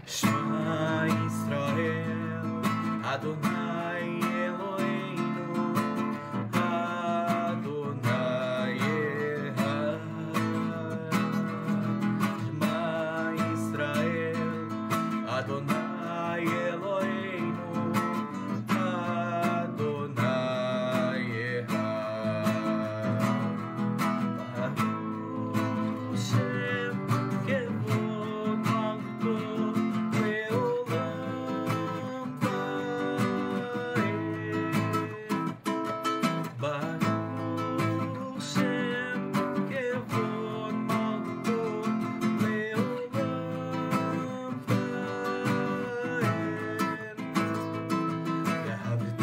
Shema Yisrael, Adonai Eloheinu, Adonai Echad. Shema Yisrael, Adonai Eloheinu, Adonai Echad. Baruch Shem Kevod Malchuto Leolam Vaed. Baruch Shem Kevod Malchuto Leolam Vaed. ואהבת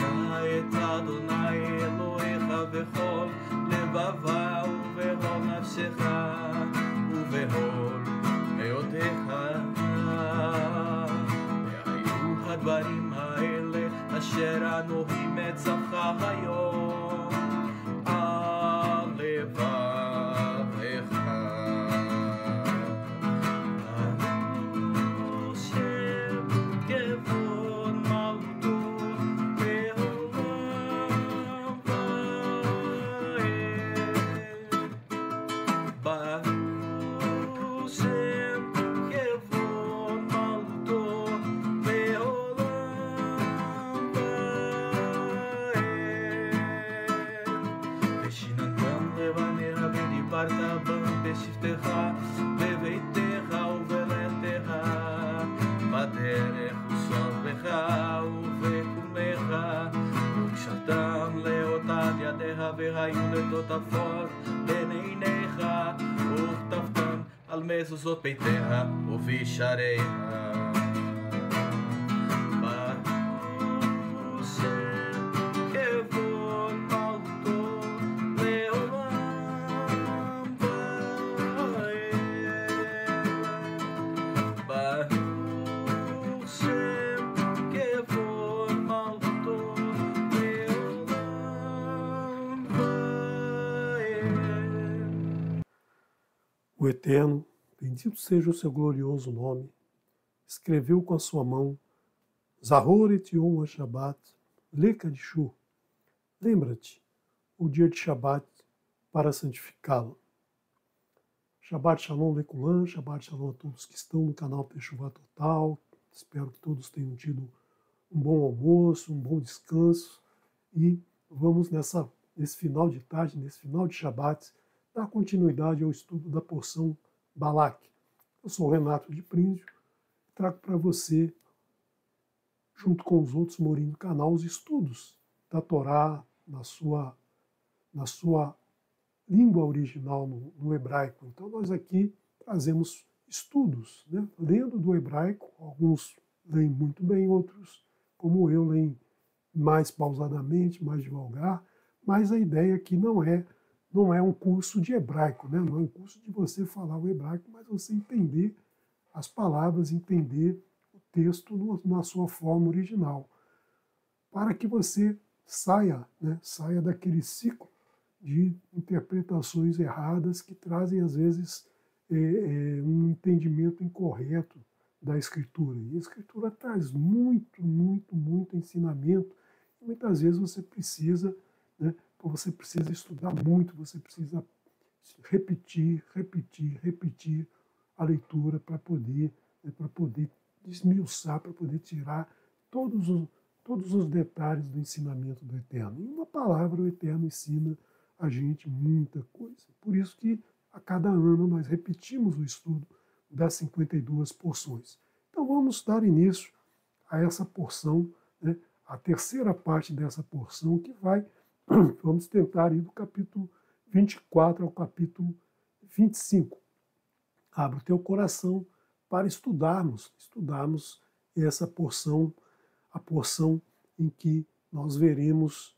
את אדוני אלוהיך בכל לבבך ובכל נפשך ובכל מאודך. והיו הדברים האלה אשר אנוכי מצווך היום על לבבך. ברוך שם כבוד מלכותו לעולם ועד. ברוך שם כבוד מלכותו לעולם ועד. ושיננתם לבניך ודיברת בם בשבתך בביתך ובלכתך בדרך ובסופך ובקומך. וקשרתם לאותת ידיך והיו לטוטפות בין עיניך וכתבתם על מזוזות ביתך ובשעריך. ברוך שם כבוד מלכותו לעולם ועד. ברוך שם כבוד מלכותו לעולם ועד. O Eterno, bendito seja o seu glorioso nome, escreveu com a sua mão Zahor et Yom HaShabbat Lekadishu. Lembra-te o dia de Shabbat para santificá-lo. Shabbat Shalom Lekulam, Shabbat Shalom a todos que estão no canal Teshuvah Total. Espero que todos tenham tido um bom almoço, um bom descanso e vamos nesse final de tarde, nesse final de Shabbat, dar continuidade ao estudo da porção Balak. Eu sou o Renato de Prínsio e trago para você, junto com os outros Morim do canal, os estudos da Torá na sua língua original, no hebraico. Então nós aqui trazemos estudos, né? Lendo do hebraico, alguns leem muito bem, outros, como eu, leem mais pausadamente, mais devagar, mas a ideia aqui não é um curso de hebraico, né? Não é um curso de você falar o hebraico, mas você entender as palavras, entender o texto na sua forma original, para que você saia daquele ciclo de interpretações erradas que trazem, às vezes, um entendimento incorreto da Escritura. E a Escritura traz muito ensinamento, e muitas vezes você precisa, né, você precisa estudar muito, você precisa repetir a leitura para poder desmiuçar, para poder tirar todos os detalhes do ensinamento do Eterno. Em uma palavra, o Eterno ensina a gente muita coisa. Por isso que a cada ano nós repetimos o estudo das 52 porções. Então vamos dar início a essa porção, né, a terceira parte dessa porção que vamos tentar ir do capítulo 24 ao capítulo 25. Abra o teu coração para estudarmos essa porção, a porção em que nós veremos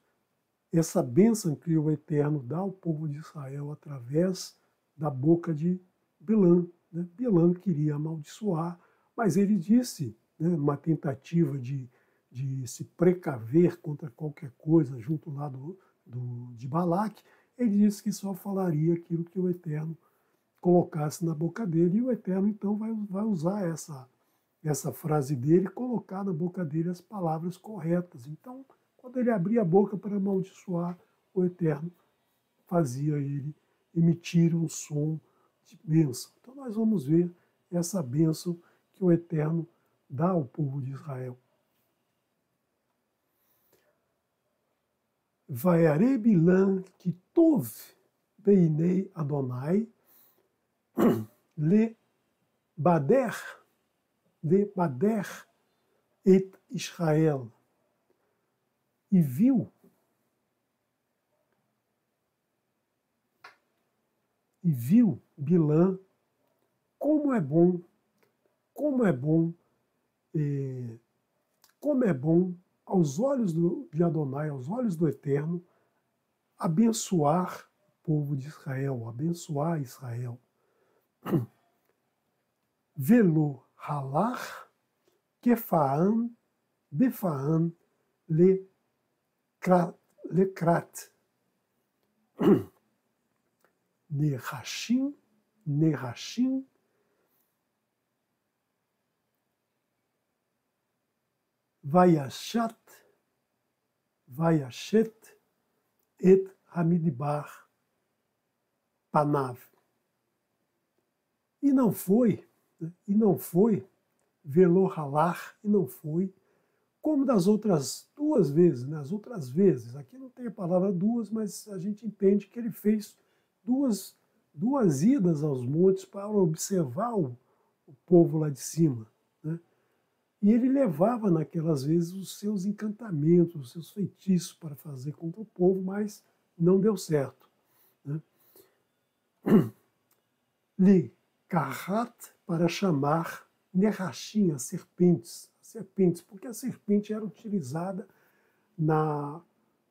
essa bênção que o Eterno dá ao povo de Israel através da boca de Bilã. Né? Bilã queria amaldiçoar, mas ele disse, né, numa tentativa de se precaver contra qualquer coisa junto lá de Balaque, ele disse que só falaria aquilo que o Eterno colocasse na boca dele, e o Eterno então vai usar essa frase dele, colocar na boca dele as palavras corretas. Então, quando ele abria a boca para amaldiçoar, o Eterno fazia ele emitir um som de bênção. Então, nós vamos ver essa bênção que o Eterno dá ao povo de Israel. Vayare Bilam ki tov beinei Adonai le bader et Israel. E viu Bilã como é bom aos olhos de Adonai, aos olhos do Eterno, abençoar o povo de Israel, abençoar Israel. Velo halach kefaan befaan lekrat nerashim vayashet et hamidbar panav. E não foi, velo halar, e não foi, como das outras duas vezes, né? As outras vezes, aqui não tem a palavra duas, mas a gente entende que ele fez duas idas aos montes para observar o povo lá de cima, né? E ele levava naquelas vezes os seus encantamentos, os seus feitiços para fazer contra o povo, mas não deu certo, né? Li Kahat, para chamar Nerashim, as serpentes, porque a serpente era utilizada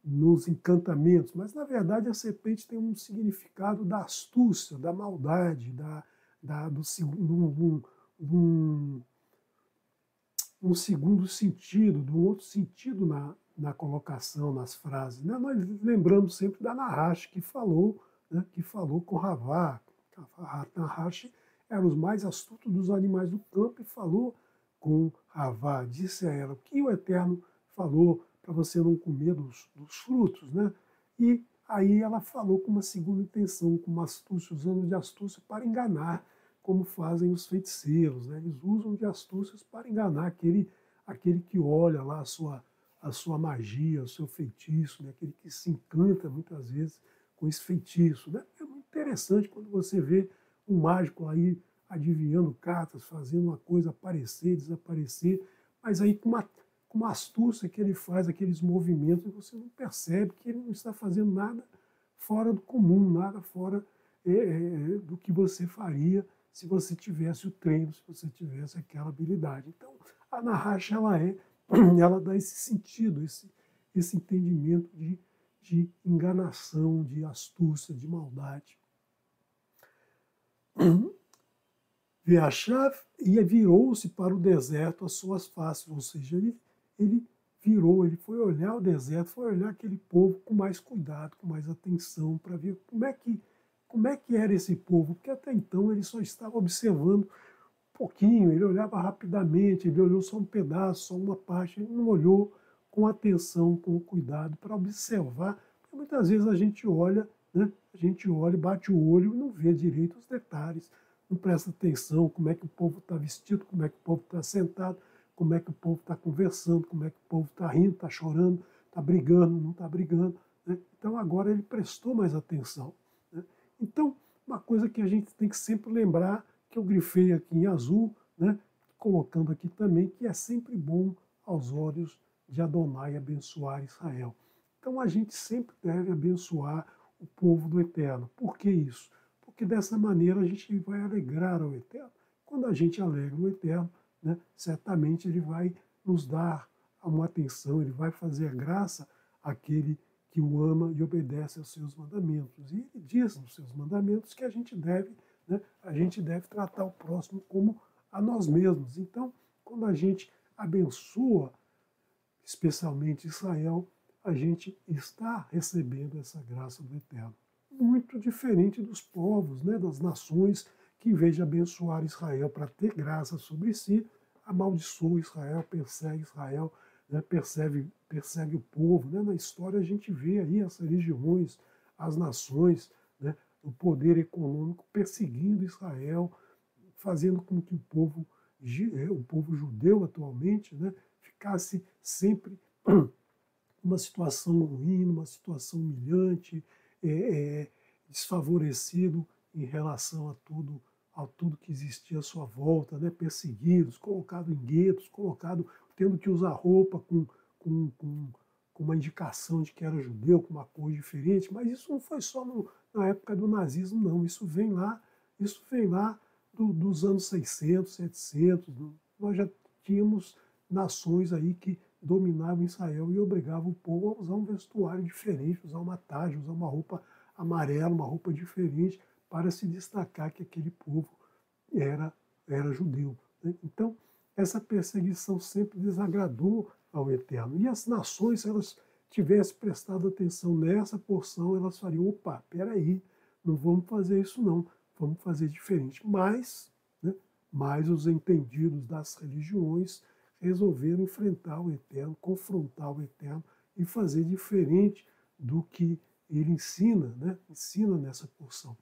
nos encantamentos, mas na verdade a serpente tem um significado da astúcia, da maldade, um segundo sentido, de um outro sentido na colocação, nas frases, né? Nós lembramos sempre da Nahash, que falou com Ravá. Nahash era os mais astutos dos animais do campo e falou com Ravá, disse a ela, o que o Eterno falou para você não comer dos frutos, né? E aí ela falou com uma segunda intenção, com uma astúcia, usando de astúcia para enganar, como fazem os feiticeiros, né? Eles usam de astúcias para enganar aquele que olha lá a sua magia, o seu feitiço, né? Aquele que se encanta muitas vezes com esse feitiço, né? É muito interessante quando você vê um mágico aí adivinhando cartas, fazendo uma coisa aparecer, desaparecer, mas aí com uma astúcia que ele faz aqueles movimentos e você não percebe que ele não está fazendo nada fora do comum, nada fora do que você faria se você tivesse o treino, se você tivesse aquela habilidade. Então, a Nahash, ela dá esse sentido, esse entendimento de enganação, de astúcia, de maldade. Veachav, e virou-se para o deserto as suas faces, ou seja, ele foi olhar o deserto, foi olhar aquele povo com mais cuidado, com mais atenção, para ver como é que era esse povo, porque até então ele só estava observando um pouquinho, ele olhava rapidamente, ele olhou só um pedaço, só uma parte, ele não olhou com atenção, com cuidado, para observar, porque muitas vezes a gente olha, né? A gente olha, bate o olho e não vê direito os detalhes, não presta atenção como é que o povo está vestido, como é que o povo está sentado, como é que o povo está conversando, como é que o povo está rindo, está chorando, está brigando, não está brigando, né? Então agora ele prestou mais atenção, né? Então, uma coisa que a gente tem que sempre lembrar, que eu grifei aqui em azul, né? Colocando aqui também, que é sempre bom aos olhos de Adonai abençoar Israel. Então a gente sempre deve abençoar o povo do Eterno. Por que isso? Porque dessa maneira a gente vai alegrar ao Eterno. Quando a gente alegra o Eterno, né, certamente ele vai nos dar uma atenção, ele vai fazer graça àquele que o ama e obedece aos seus mandamentos. E ele diz nos seus mandamentos que a gente deve tratar o próximo como a nós mesmos. Então, quando a gente abençoa, especialmente Israel, a gente está recebendo essa graça do Eterno. Muito diferente dos povos, né, das nações, que em vez de abençoar Israel para ter graça sobre si, amaldiçoa Israel, né, persegue o povo. Né? Na história a gente vê aí as religiões, as nações, né, o poder econômico perseguindo Israel, fazendo com que o povo judeu atualmente, né, ficasse sempre numa situação ruim, numa situação humilhante, é, desfavorecido em relação a tudo que existia à sua volta, né? Perseguidos, colocados em guetos, tendo que usar roupa com, com, com uma indicação de que era judeu, com uma cor diferente, mas isso não foi só na época do nazismo, não. Isso vem lá dos anos 600, 700. Nós já tínhamos nações aí que dominavam Israel e obrigavam o povo a usar um vestuário diferente, usar uma taja, usar uma roupa amarela, uma roupa diferente, para se destacar que aquele povo era judeu. Né? Então, essa perseguição sempre desagradou ao Eterno. E as nações, se elas tivessem prestado atenção nessa porção, elas fariam, opa, peraí, não vamos fazer isso não, vamos fazer diferente. Mas, né, os entendidos das religiões resolveram enfrentar o Eterno, confrontar o Eterno e fazer diferente do que ele ensina, né? Ensina nessa porção.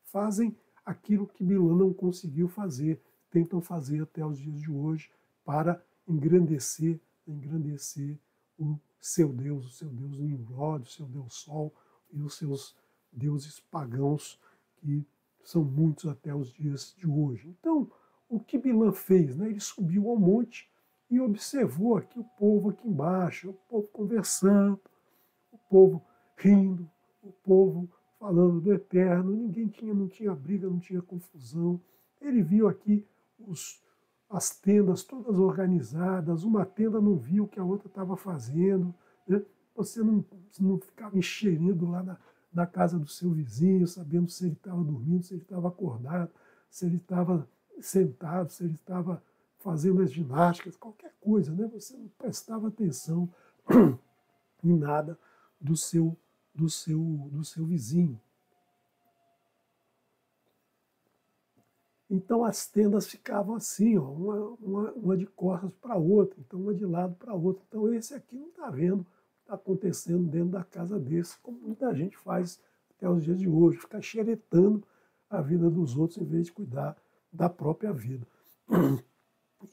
Fazem aquilo que Bilã não conseguiu fazer, tentam fazer até os dias de hoje para engrandecer o seu Deus Nimrod, o seu Deus Sol e os seus deuses pagãos, que são muitos até os dias de hoje. Então, o que Bilã fez? Né? Ele subiu ao monte e observou aqui o povo aqui embaixo, o povo conversando, o povo rindo, o povo falando do Eterno, não tinha briga, não tinha confusão. Ele viu aqui as tendas todas organizadas, uma tenda não viu o que a outra estava fazendo, né? Você não ficava encherindo lá na casa do seu vizinho, sabendo se ele estava dormindo, se ele estava acordado, se ele estava sentado, se ele estava fazendo as ginásticas, qualquer coisa, né? Você não prestava atenção em nada do seu vizinho. Então as tendas ficavam assim, ó, uma de costas para a outra, então uma de lado para a outra. Então esse aqui não está vendo o que está acontecendo dentro da casa desse, como muita gente faz até os dias de hoje, ficar xeretando a vida dos outros em vez de cuidar da própria vida.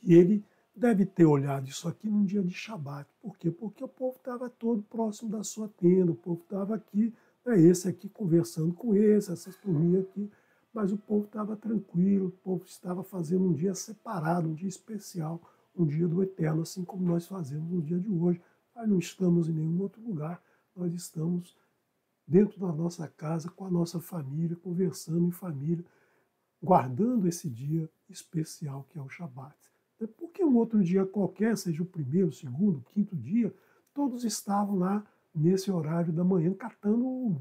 E ele deve ter olhado isso aqui num dia de Shabat. Por quê? Porque o povo estava todo próximo da sua tenda, o povo estava aqui, esse aqui conversando com esse, essas turminhas aqui, mas o povo estava tranquilo, o povo estava fazendo um dia separado, um dia especial, um dia do Eterno, assim como nós fazemos no dia de hoje. Nós não estamos em nenhum outro lugar, nós estamos dentro da nossa casa, com a nossa família, conversando em família, guardando esse dia especial que é o Shabat. Porque um outro dia qualquer, seja o primeiro, o segundo, o quinto dia, todos estavam lá nesse horário da manhã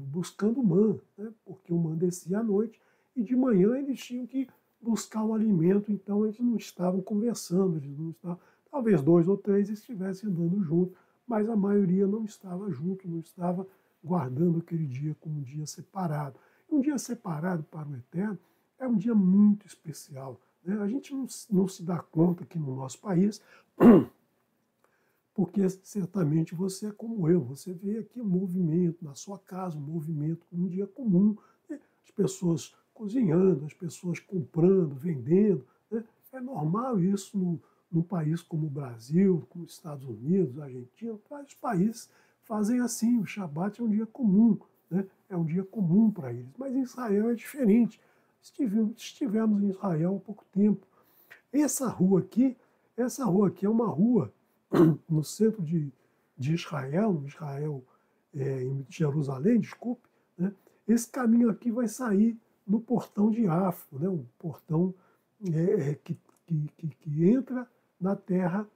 buscando mã, né? Porque o mã descia à noite e de manhã eles tinham que buscar o alimento, então eles não estavam conversando, eles não estavam, talvez 2 ou 3 estivessem andando junto, mas a maioria não estava junto, não estava guardando aquele dia como um dia separado. Um dia separado para o Eterno é um dia muito especial. Né? A gente não se dá conta aqui no nosso país, porque certamente você é como eu, você vê aqui um movimento na sua casa, um movimento um dia comum, né? As pessoas cozinhando, as pessoas comprando, vendendo. Né? É normal isso num país como o Brasil, como os Estados Unidos, a Argentina, vários países fazem assim, o Shabat é um dia comum, né? É um dia comum para eles, mas em Israel é diferente. Estivemos em Israel há pouco tempo. Essa rua aqui é uma rua no centro de Israel, em Jerusalém, desculpe, né? Esse caminho aqui vai sair no portão de Afro, né? Um portão que entra na terra,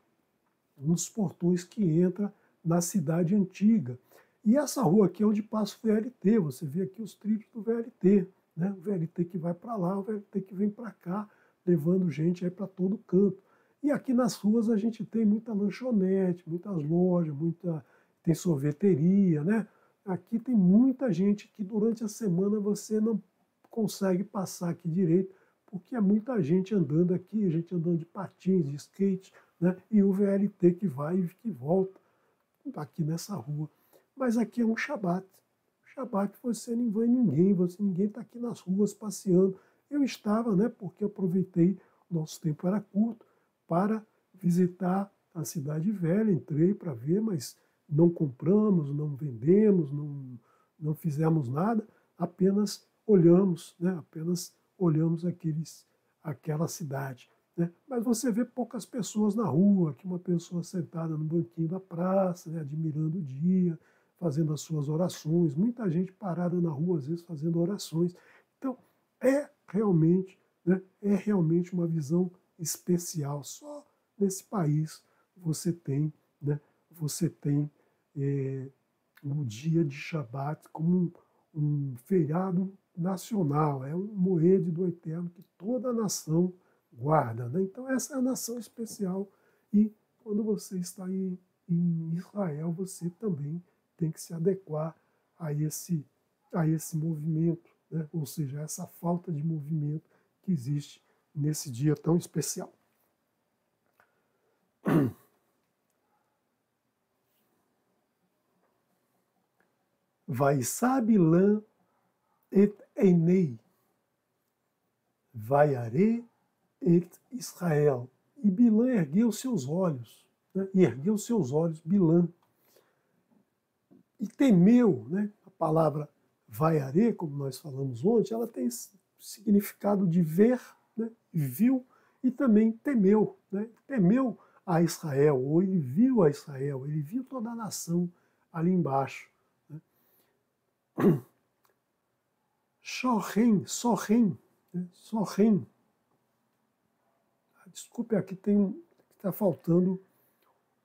um dos portões que entra na cidade antiga. E essa rua aqui é onde passa o VLT, você vê aqui os trilhos do VLT, né? O VLT que vai para lá, o VLT que vem para cá, levando gente aí para todo canto. E aqui nas ruas a gente tem muita lanchonete, muitas lojas, tem sorveteria, né? Aqui tem muita gente que durante a semana você não consegue passar aqui direito, porque é muita gente andando aqui, gente andando de patins, de skate, né? E o VLT que vai e que volta aqui nessa rua. Mas aqui é um Shabat. Shabat você não vê ninguém, ninguém está aqui nas ruas passeando. Eu estava, né, porque aproveitei, nosso tempo era curto, para visitar a Cidade Velha, entrei para ver, mas não compramos, não vendemos, não fizemos nada, apenas olhamos, né, apenas olhamos aquela cidade. Né? Mas você vê poucas pessoas na rua, que uma pessoa sentada no banquinho da praça, né, admirando o dia, fazendo as suas orações, muita gente parada na rua, às vezes, fazendo orações. Então, é realmente uma visão especial. Só nesse país você tem o dia de Shabat como um feriado nacional, é um moed do Eterno que toda a nação guarda. Né? Então, essa é a nação especial. E quando você está em Israel, você também tem que se adequar a esse movimento, né? Ou seja, essa falta de movimento que existe nesse dia tão especial. Vaissá Bilã et Einei, Vaiaré et Israel. E Bilã ergueu seus olhos, né? E ergueu seus olhos, Bilã, e temeu, né? A palavra vaiaré, como nós falamos ontem, ela tem significado de ver, né? Viu e também temeu, né? Temeu a Israel, ou ele viu a Israel, ele viu toda a nação ali embaixo. Sorrem, né? Sorrem. Desculpe, aqui está faltando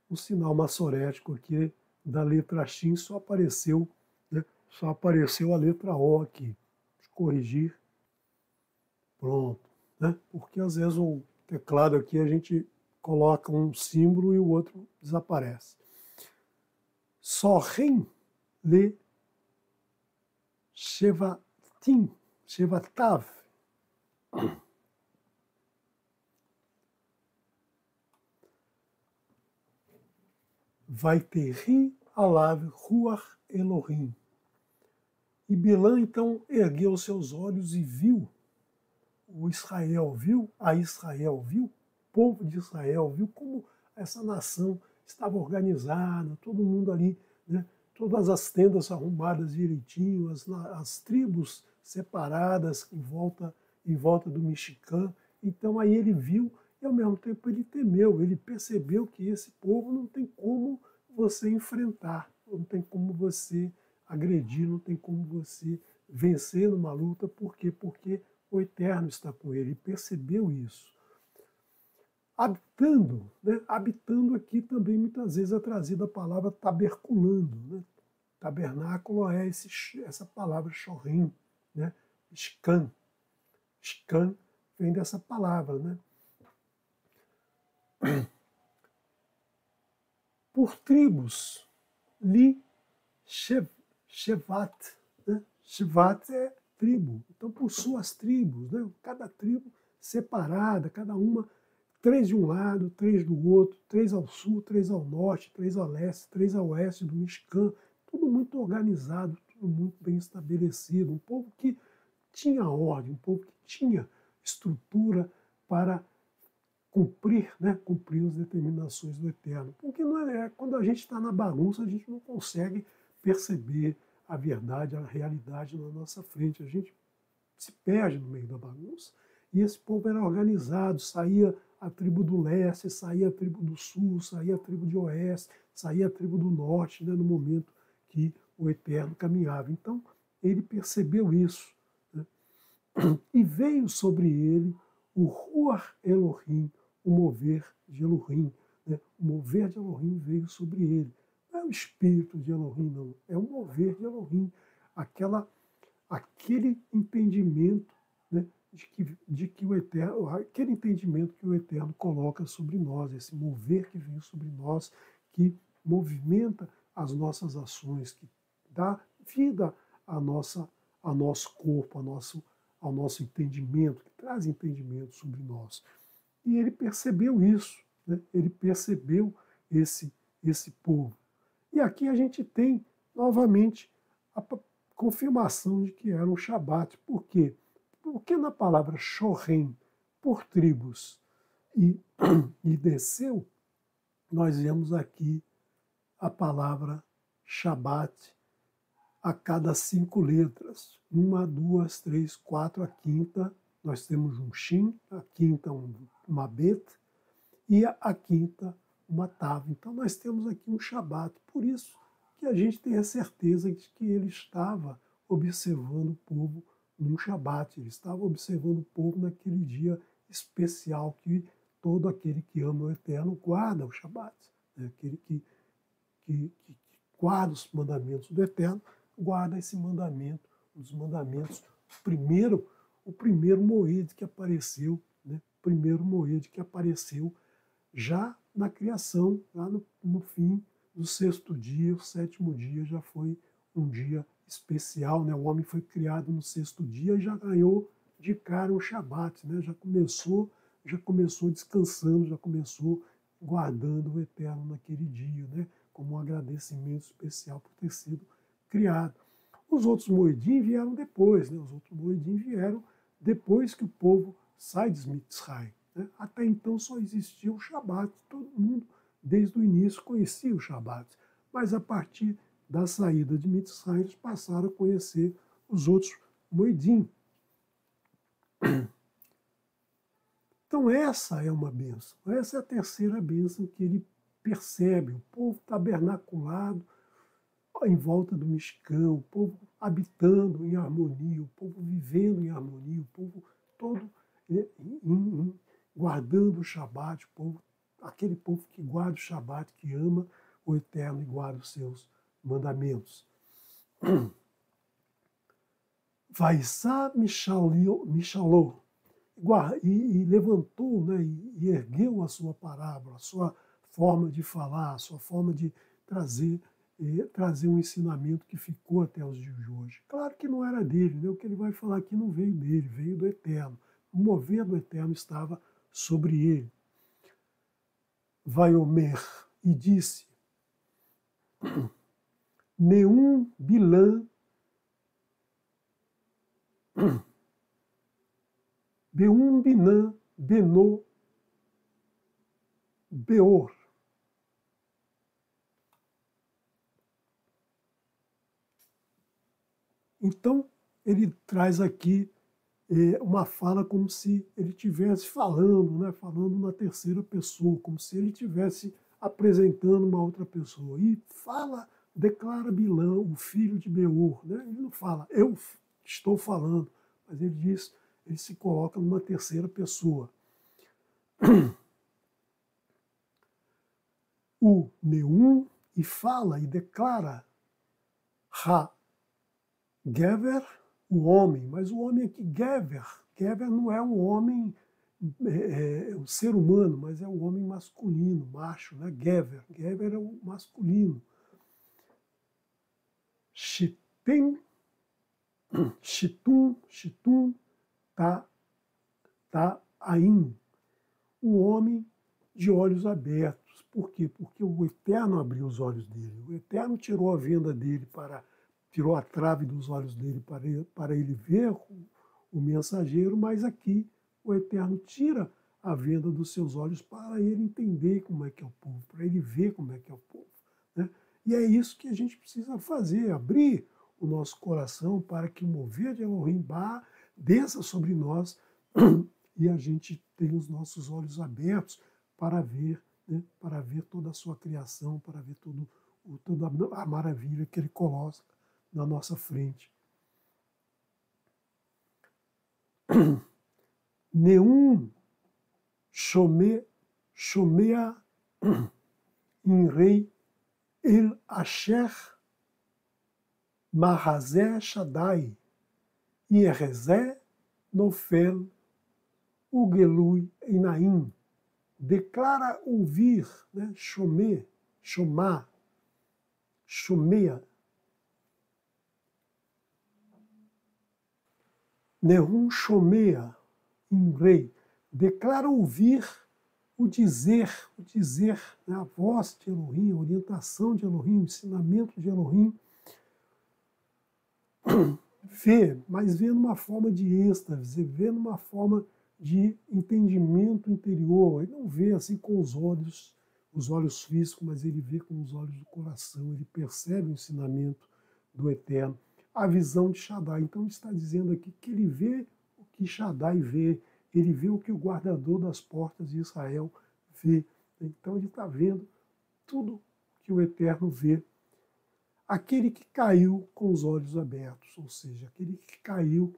um sinal maçorético aqui da letra Shin, só apareceu a letra O aqui. Deixa eu corrigir. Pronto. Né? Porque às vezes o teclado aqui a gente coloca um símbolo e o outro desaparece. Sorrem le Shevatim, Shevatav. Vaiterri alav Ruach Elohim. E Bilã então ergueu seus olhos e viu o Israel, viu o povo de Israel, viu como essa nação estava organizada, todo mundo ali, né, todas as tendas arrumadas direitinho, as tribos separadas em volta do Mexicã. Então aí ele viu e ao mesmo tempo ele temeu, ele percebeu que esse povo não tem como você enfrentar, não tem como você agredir, não tem como você vencer numa luta. Por quê? Porque o Eterno está com ele, ele percebeu isso. Habitando, né? Habitando aqui também muitas vezes é trazida a palavra taberculando. Né? Tabernáculo é essa palavra shorim, né? Shkan. Shkan vem dessa palavra. Né? Por tribos, li shevat. Né? Shevat é tribo. Então, por suas tribos, né? Cada tribo separada, cada uma, 3 de um lado, 3 do outro, 3 ao sul, 3 ao norte, 3 ao leste, 3 ao oeste do Mexicã, tudo muito organizado, tudo muito bem estabelecido, um povo que tinha ordem, um povo que tinha estrutura para cumprir as determinações do Eterno. Porque não quando a gente está na bagunça, a gente não consegue perceber a verdade, a realidade na nossa frente. A gente se perde no meio da bagunça. E esse povo era organizado, saía a tribo do leste, saía a tribo do sul, saía a tribo de oeste, saía a tribo do norte, né, no momento que o Eterno caminhava. Então, ele percebeu isso. Né? E veio sobre ele o Ruach Elohim, o mover de Elohim. Né? O mover de Elohim veio sobre ele. Não é o espírito de Elohim, não. É o mover de Elohim. Aquele entendimento, né, de que o Eterno, aquele entendimento que o Eterno coloca sobre nós, esse mover que vem sobre nós, que movimenta as nossas ações, que dá vida ao nosso corpo, ao nosso entendimento, que traz entendimento sobre nós. E ele percebeu isso, né? Ele percebeu esse povo. E aqui a gente tem, novamente, a confirmação de que era um Shabat. Por quê? Porque na palavra Shorem, por tribos, e desceu, nós vemos aqui a palavra Shabat a cada 5 letras. 1, 2, 3, 4, a quinta, nós temos um Shin, a quinta uma Bet, e a quinta uma Tav. Então nós temos aqui um Shabat. Por isso que a gente tem a certeza de que ele estava observando o povo num Shabat. Ele estava observando o povo naquele dia especial que todo aquele que ama o Eterno guarda o Shabat. Né? Aquele que guarda os mandamentos do Eterno, guarda esse mandamento, um dos mandamentos, o primeiro Moed que apareceu, né? O primeiro Moed que apareceu já na criação, lá no fim do 6º dia, o 7º dia já foi um dia especial, né? O homem foi criado no 6º dia e já ganhou de cara o Shabat, né? Já começou descansando, já começou guardando o Eterno naquele dia, né? Como um agradecimento especial por ter sido criado. Os outros Moedim vieram depois, né? Os outros Moedim vieram depois que o povo sai de Mitzrayim. Né? Até então só existia o Shabat, todo mundo desde o início conhecia o Shabat, mas a partir da saída de Mitzrayim eles passaram a conhecer os outros Moedim. Então essa é uma bênção, essa é a terceira bênção que ele percebe, o povo tabernaculado em volta do Mishkan, o povo habitando em harmonia, o povo vivendo em harmonia, o povo todo guardando o Shabat, aquele povo que guarda o Shabat, que ama o Eterno e guarda os seus mandamentos. Vaissá Mishaló, e levantou, né, e ergueu a sua parábola, a sua forma de falar, a sua forma de trazer um ensinamento que ficou até os dias de hoje. Claro que não era dele, né? O que ele vai falar aqui não veio dele, veio do Eterno. O mover do Eterno estava sobre ele. Vaiomer, e disse, Neum Bilã Beum Binã Benô Beor. Então, ele traz aqui uma fala como se ele estivesse falando, né, falando na terceira pessoa, como se ele estivesse apresentando uma outra pessoa. E declara Bilã, o filho de Beor. Né? Ele não fala, eu estou falando, mas ele se coloca numa terceira pessoa. O Neum, e fala e declara Gever, o homem, mas o homem aqui, Gever não é um homem, um ser humano, mas é um homem masculino, macho, né? Gever é o masculino. Shitum, Ta'aim, o homem de olhos abertos. Por quê? Porque o Eterno abriu os olhos dele. O Eterno tirou a venda dele tirou a trave dos olhos dele para ele ver o mensageiro, mas aqui o Eterno tira a venda dos seus olhos para ele entender como é que é o povo, para ele ver como é que é o povo. Né? E é isso que a gente precisa fazer, abrir o nosso coração para que o mover de Elohim desça sobre nós e a gente tenha os nossos olhos abertos para ver, né, para ver toda a sua criação, para ver toda a maravilha que ele coloca na nossa frente. Neum Shomea Inrei El Asher Mahazé Shaddai Ierezé Nofel Ugelui Einaim. Declara ouvir, né? Shomea. Nehum Shomea, Imrei, declara ouvir o dizer, né, a voz de Elohim, a orientação de Elohim, o ensinamento de Elohim. Vê, mas vê numa forma de êxtase, vê numa forma de entendimento interior. Ele não vê assim com os olhos físicos, mas ele vê com os olhos do coração, ele percebe o ensinamento do Eterno, a visão de Shaddai. Então ele está dizendo aqui que ele vê o que Shaddai vê, ele vê o que o guardador das portas de Israel vê. Então ele está vendo tudo que o Eterno vê. Aquele que caiu com os olhos abertos, ou seja, aquele que caiu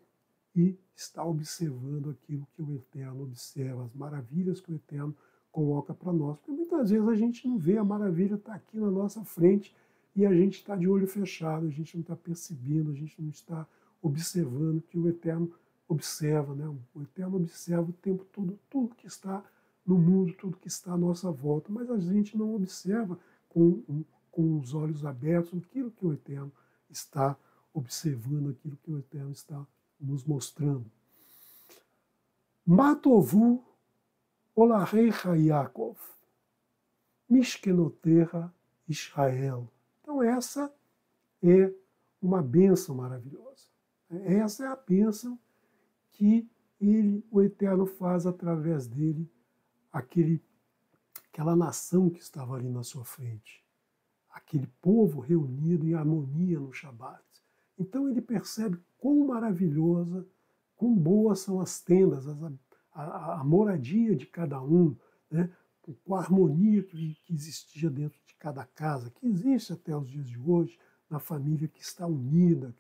e está observando aquilo que o Eterno observa, as maravilhas que o Eterno coloca para nós. Porque muitas vezes a gente não vê, a maravilha está aqui na nossa frente e a gente está de olho fechado, a gente não está percebendo, a gente não está observando que o Eterno observa, né? O Eterno observa o tempo todo tudo que está no mundo, tudo que está à nossa volta, mas a gente não observa com os olhos abertos aquilo que o Eterno está observando, aquilo que o Eterno está nos mostrando. Matovu Olarecha Yaakov, Mishkenoterra Israel. Então essa é uma bênção maravilhosa. Essa é a bênção que o Eterno faz através dele, aquela nação que estava ali na sua frente, aquele povo reunido em harmonia no Shabat. Então ele percebe quão maravilhosa, quão boas são as tendas, a moradia de cada um, né? Com a harmonia que existia dentro de cada casa, que existe até os dias de hoje, na família que está unida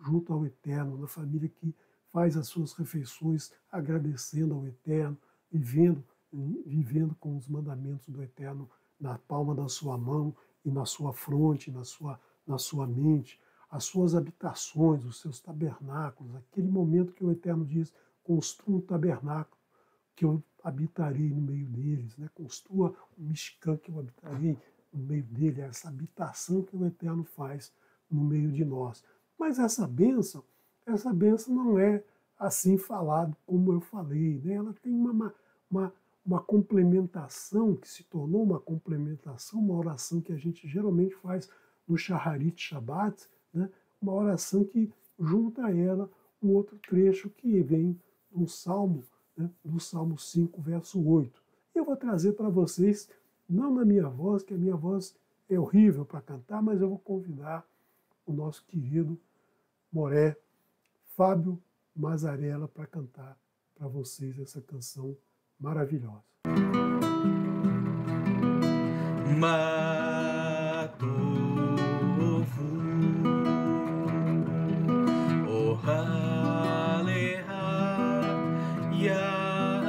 junto ao Eterno, na família que faz as suas refeições agradecendo ao Eterno, vivendo com os mandamentos do Eterno na palma da sua mão e na sua fronte, na sua mente, as suas habitações, os seus tabernáculos, aquele momento que o Eterno diz, construa um tabernáculo que eu habitarei no meio deles, né? Construa um Mishkan que eu habitarei no meio dele, essa habitação que o Eterno faz no meio de nós. Mas essa bênção não é assim falado como eu falei, né? Ela tem uma complementação que se tornou uma complementação, uma oração que a gente geralmente faz no Shaharit Shabbat, né? Uma oração que junta a ela um outro trecho que vem no Salmo, né? Do Salmo 5, verso 8. E eu vou trazer para vocês, não na minha voz, que a minha voz é horrível para cantar, mas eu vou convidar o nosso querido Moré, Fábio Mazarella, para cantar para vocês essa canção maravilhosa. Matovu Ohaleha Yaakov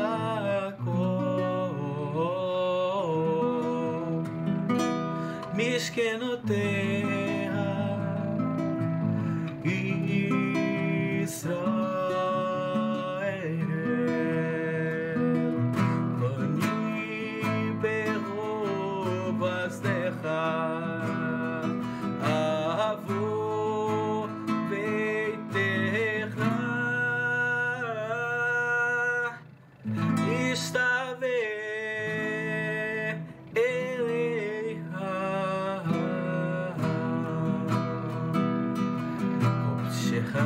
Mishkenoterra Israel Vani Berobas Decha Avo Veiterra Istave Eleha Obshecha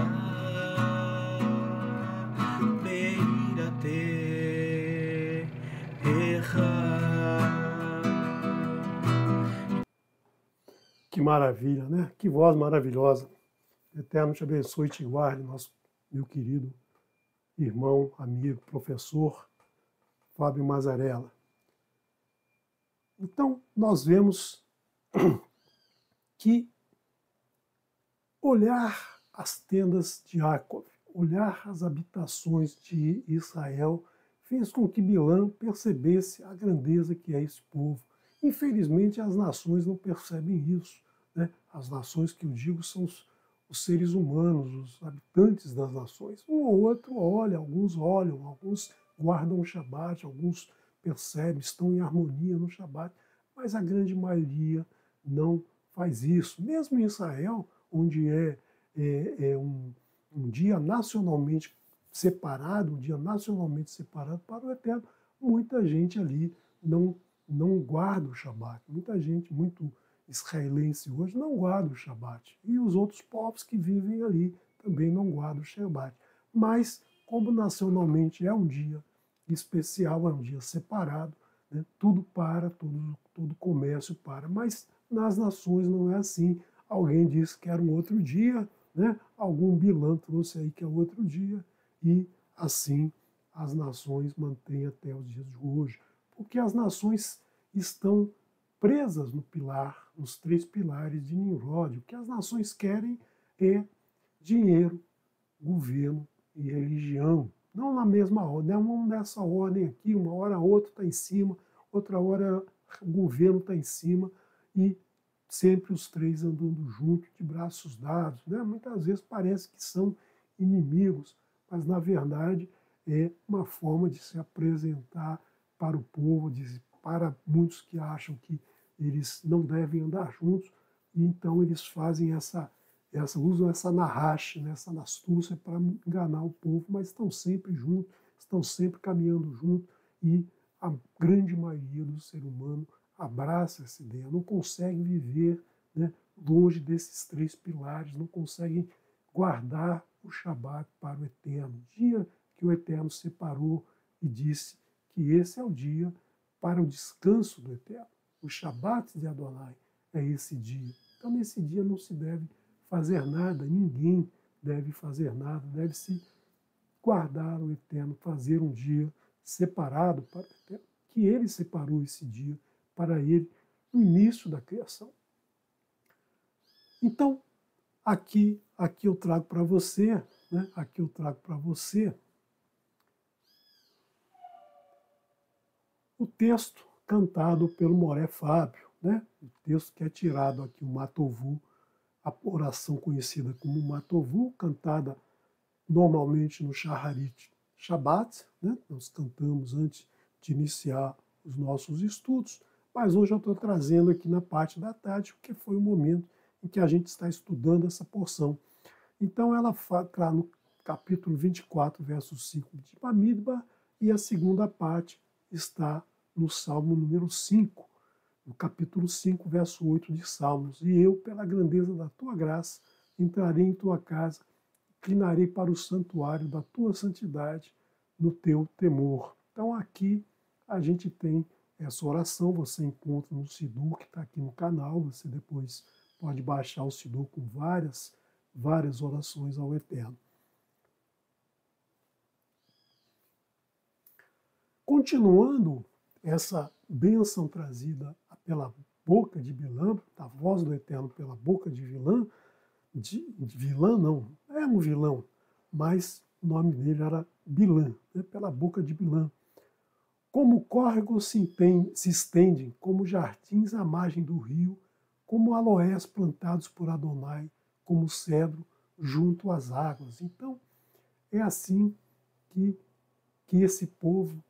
Beirate Que maravilha, né? Que voz maravilhosa. O Eterno te abençoe e te guarde, nosso meu querido irmão, amigo, professor Fábio Mazarella. Então, nós vemos que olhar as tendas de Jacob, olhar as habitações de Israel, fez com que Bilã percebesse a grandeza que é esse povo. Infelizmente, as nações não percebem isso, né? As nações que eu digo são os seres humanos, os habitantes das nações. Um ou outro olha, alguns guardam o Shabat, alguns percebem, estão em harmonia no Shabat, mas a grande maioria não faz isso. Mesmo em Israel, onde é um um dia nacionalmente separado, para o Eterno, muita gente ali não guarda o Shabat. Muita gente, muito israelense hoje, não guarda o Shabat. E os outros povos que vivem ali também não guardam o Shabat. Mas, como nacionalmente é um dia especial, é um dia separado, né, tudo para, todo comércio para. Mas nas nações não é assim. Alguém disse que era um outro dia, né? Algum bilã trouxe aí que é outro dia, e assim as nações mantêm até os dias de hoje, porque as nações estão presas no pilar, nos 3 pilares de Nimrod. O que as nações querem é dinheiro, governo e religião. Não na mesma ordem, não nessa ordem aqui, uma hora a outra está em cima, outra hora o governo está em cima, e sempre os 3 andando juntos, de braços dados. Né? Muitas vezes parece que são inimigos, mas na verdade é uma forma de se apresentar para o povo, para muitos que acham que eles não devem andar juntos, e então eles fazem usam essa narrache, né, essa astúcia para enganar o povo, mas estão sempre juntos, estão sempre caminhando juntos, e a grande maioria do ser humano abraça essa ideia, não consegue viver, né, longe desses 3 pilares, não conseguem guardar o Shabat para o Eterno. O dia que o Eterno separou e disse que esse é o dia para o descanso do Eterno. O Shabat de Adonai é esse dia. Então, nesse dia não se deve fazer nada, ninguém deve fazer nada, deve-se guardar o Eterno, fazer um dia separado para o Eterno, que ele separou esse dia para ele no início da criação. Então, aqui eu trago para você, né? Aqui eu trago para você o texto cantado pelo Moré Fábio, né? O texto que é tirado aqui, o Matovu, a oração conhecida como Matovu, cantada normalmente no Shaharit Shabbat, né? Nós cantamos antes de iniciar os nossos estudos, mas hoje eu estou trazendo aqui na parte da tarde, porque foi o momento em que a gente está estudando essa porção. Então ela está no capítulo 24, verso 5 de Bamidbar, e a segunda parte está no Salmo número 5, no capítulo 5, verso 8 de Salmos. E eu, pela grandeza da tua graça, entrarei em tua casa, inclinarei para o santuário da tua santidade, no teu temor. Então aqui a gente tem essa oração, você encontra no Sidur, que está aqui no canal, você depois pode baixar o Sidur com várias orações ao Eterno. Continuando essa bênção trazida pela boca de Bilã, a voz do Eterno pela boca de vilã não, é um vilão, mas o nome dele era Bilã, né, pela boca de Bilã. Como córregos se estendem, como jardins à margem do rio, como aloés plantados por Adonai, como cedro junto às águas. Então, é assim que esse povo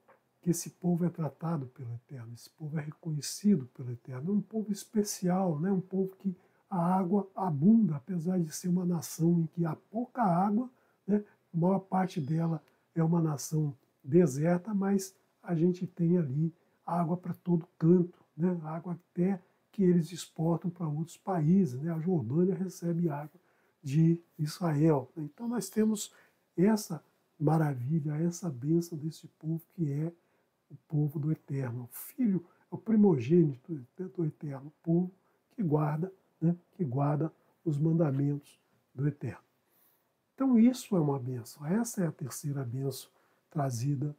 é tratado pelo Eterno, esse povo é reconhecido pelo Eterno, é um povo especial, né? Um povo que a água abunda, apesar de ser uma nação em que há pouca água, né? A maior parte dela é uma nação deserta, mas a gente tem ali água para todo canto, né? Água até que eles exportam para outros países, né? A Jordânia recebe água de Israel. Então nós temos essa maravilha, essa bênção desse povo que é o povo do Eterno, o filho, o primogênito do Eterno, o povo que guarda, né, que guarda os mandamentos do Eterno. Então isso é uma bênção. Essa é a terceira bênção trazida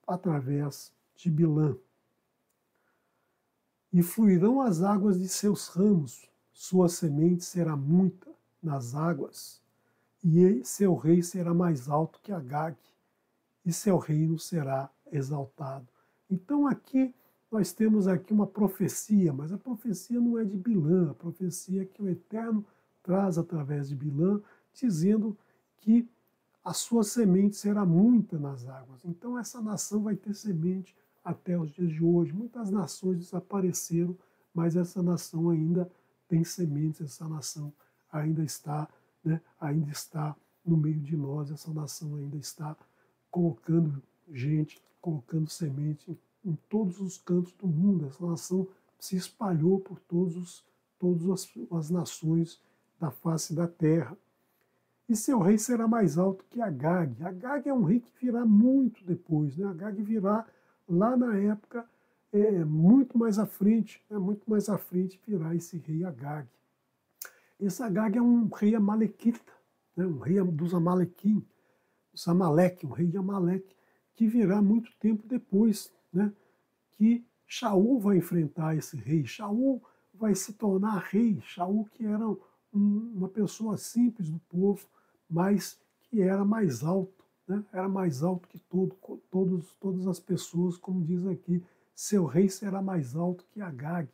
através de Bilã. E fluirão as águas de seus ramos, sua semente será muita nas águas, e seu rei será mais alto que Agag, e seu reino será exaltado. Então aqui nós temos aqui uma profecia, mas a profecia não é de Bilã, a profecia é que o Eterno traz através de Bilã, dizendo que a sua semente será muita nas águas. Então essa nação vai ter semente até os dias de hoje. Muitas nações desapareceram, mas essa nação ainda tem sementes, essa nação ainda está, né, ainda está no meio de nós, essa nação ainda está colocando gente, colocando semente em todos os cantos do mundo. Essa nação se espalhou por todas as nações da face da terra. E seu rei será mais alto que Agag. Agag é um rei que virá muito depois, né? Agag virá lá na época, muito mais à frente, muito mais à frente virá esse rei Agag. Esse Agag é um rei amalequita, né? Um rei dos Amalequim, dos Amaleque, um rei de Amaleque, que virá muito tempo depois, né? Que Shaul vai enfrentar esse rei. Shaul vai se tornar rei. Shaul, que era uma pessoa simples do povo, mas que era mais alto, né? Era mais alto que todas as pessoas, como diz aqui, seu rei será mais alto que Agag.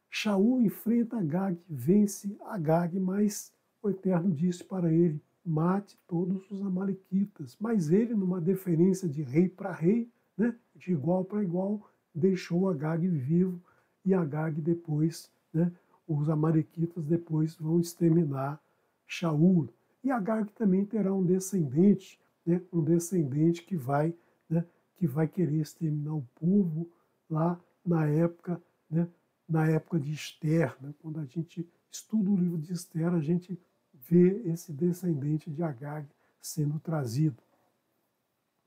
Shaul enfrenta Agag, vence Agag, mas o Eterno disse para ele, mate todos os amalequitas. Mas ele, numa deferência de rei para rei, né? De igual para igual, deixou Agag vivo, e Agag depois, né? Os amalequitas depois vão exterminar Shaul. E Agag também terá um descendente, né? Um descendente que vai, né? Que vai querer exterminar o povo lá na época, né? Na época de Esther, né? Quando a gente estuda o livro de Esther, a gente vê esse descendente de Agag sendo trazido.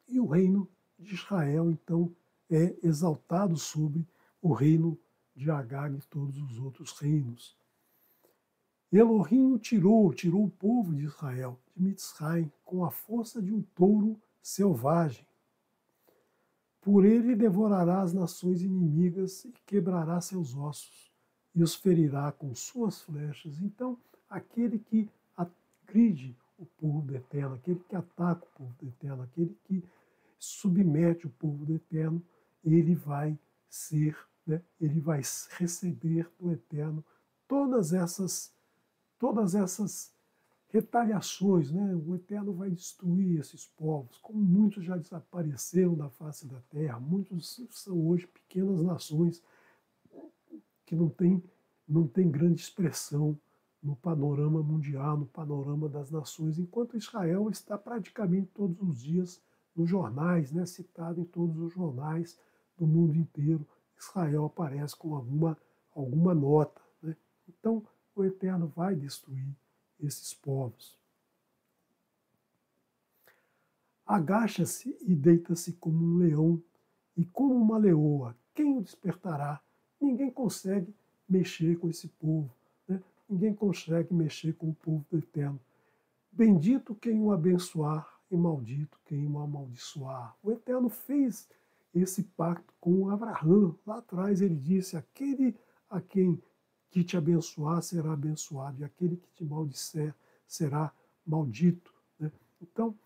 E o reino de Israel, então, é exaltado sobre o reino de Agag e todos os outros reinos. Elohim tirou o povo de Israel de Mitzrayim com a força de um touro selvagem. Por ele devorará as nações inimigas e quebrará seus ossos e os ferirá com suas flechas. Então, aquele que agride o povo do Eterno, aquele que ataca o povo do Eterno, aquele que submete o povo do Eterno, ele vai ser, né, ele vai receber do Eterno todas essas retaliações, né? O Eterno vai destruir esses povos, como muitos já desapareceram da face da terra, muitos são hoje pequenas nações que não têm grande expressão no panorama mundial, no panorama das nações, enquanto Israel está praticamente todos os dias nos jornais, né? Citado em todos os jornais do mundo inteiro, Israel aparece com alguma nota, né? Então, o Eterno vai destruir esses povos. Agacha-se e deita-se como um leão e como uma leoa. Quem o despertará? Ninguém consegue mexer com esse povo, né? Ninguém consegue mexer com o povo do Eterno. Bendito quem o abençoar e maldito quem o amaldiçoar. O Eterno fez esse pacto com Abraão. Lá atrás ele disse, aquele a quem que te abençoar será abençoado, e aquele que te maldisser será maldito, né? Então,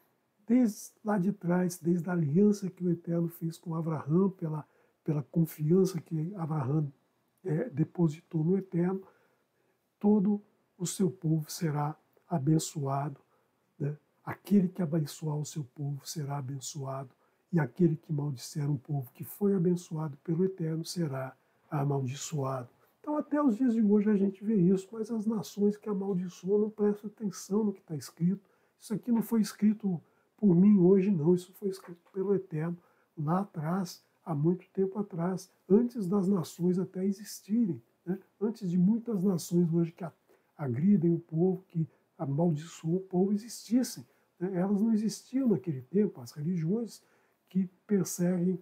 desde lá de trás, desde a aliança que o Eterno fez com Abraão, pela confiança que Abraão depositou no Eterno, todo o seu povo será abençoado, né? Aquele que abençoar o seu povo será abençoado, e aquele que maldisser um povo que foi abençoado pelo Eterno será amaldiçoado. Então, até os dias de hoje a gente vê isso, mas as nações que amaldiçoam não prestam atenção no que está escrito. Isso aqui não foi escrito por mim hoje, não. Isso foi escrito pelo Eterno lá atrás, há muito tempo atrás, antes das nações até existirem, né? Antes de muitas nações hoje que agridem o povo, que amaldiçoam o povo, existissem, né? Elas não existiam naquele tempo. As religiões que perseguem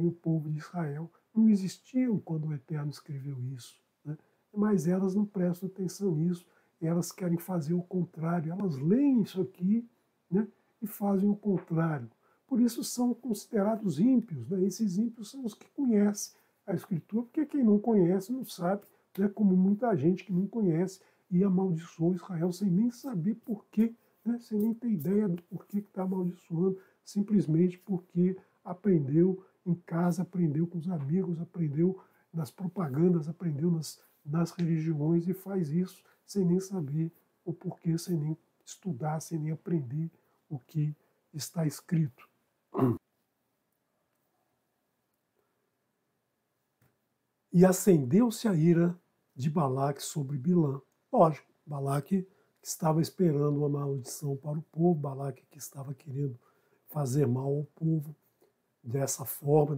o povo de Israel não existiam quando o Eterno escreveu isso, né? Mas elas não prestam atenção nisso, elas querem fazer o contrário, elas leem isso aqui, né, e fazem o contrário. Por isso são considerados ímpios, né? Esses ímpios são os que conhecem a Escritura, porque quem não conhece não sabe, né, como muita gente que não conhece e amaldiçoa Israel sem nem saber porquê, né, sem nem ter ideia do porquê que está amaldiçoando, simplesmente porque aprendeu em casa, aprendeu com os amigos, aprendeu nas propagandas, aprendeu nas religiões e faz isso sem nem saber o porquê, sem nem estudar, sem nem aprender o que está escrito. E acendeu-se a ira de Balaque sobre Bilã. Lógico, Balaque que estava esperando uma maldição para o povo, Balaque que estava querendo fazer mal ao povo dessa forma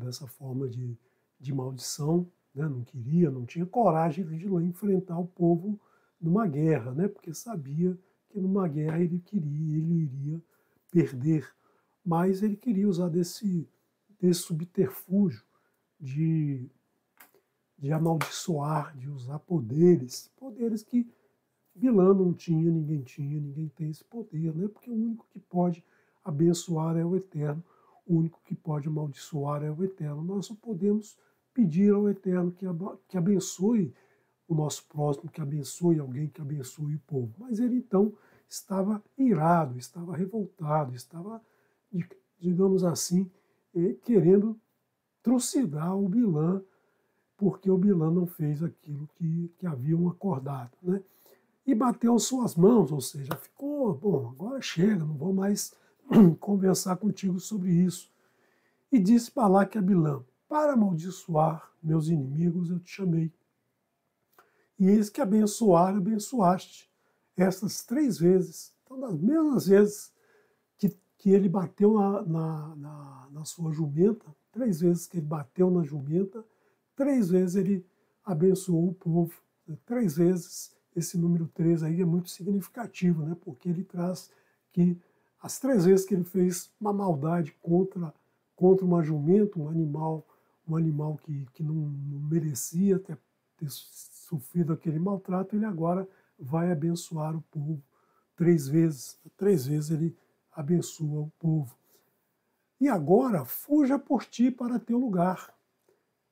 de maldição, né? Não queria, não tinha coragem de ir lá enfrentar o povo numa guerra, né? Porque sabia que numa guerra ele iria perder, mas ele queria usar desse subterfúgio de amaldiçoar, de usar poderes que Bilã não tinha, ninguém tem esse poder, né? Porque o único que pode abençoar é o Eterno, o único que pode amaldiçoar é o Eterno. Nós só podemos pedir ao Eterno que abençoe o nosso próximo, que abençoe alguém, que abençoe o povo. Mas ele então estava irado, estava revoltado, estava, digamos assim, querendo trucidar o Bilã, porque o Bilã não fez aquilo que haviam acordado, né? E bateu suas mãos, ou seja, ficou, bom, agora chega, não vou mais conversar contigo sobre isso. E disse Balaque a Bilã: para amaldiçoar meus inimigos eu te chamei. E eis que abençoaste essas 3 vezes. Então, das mesmas vezes que ele bateu na sua jumenta, 3 vezes que ele bateu na jumenta, 3 vezes ele abençoou o povo. 3 vezes, esse número 3 aí é muito significativo, né? Porque ele traz que as 3 vezes que ele fez uma maldade contra uma jumenta, um animal que não merecia ter sofrido aquele maltrato, ele agora vai abençoar o povo 3 vezes. 3 vezes ele abençoa o povo. E agora fuja por ti para teu lugar.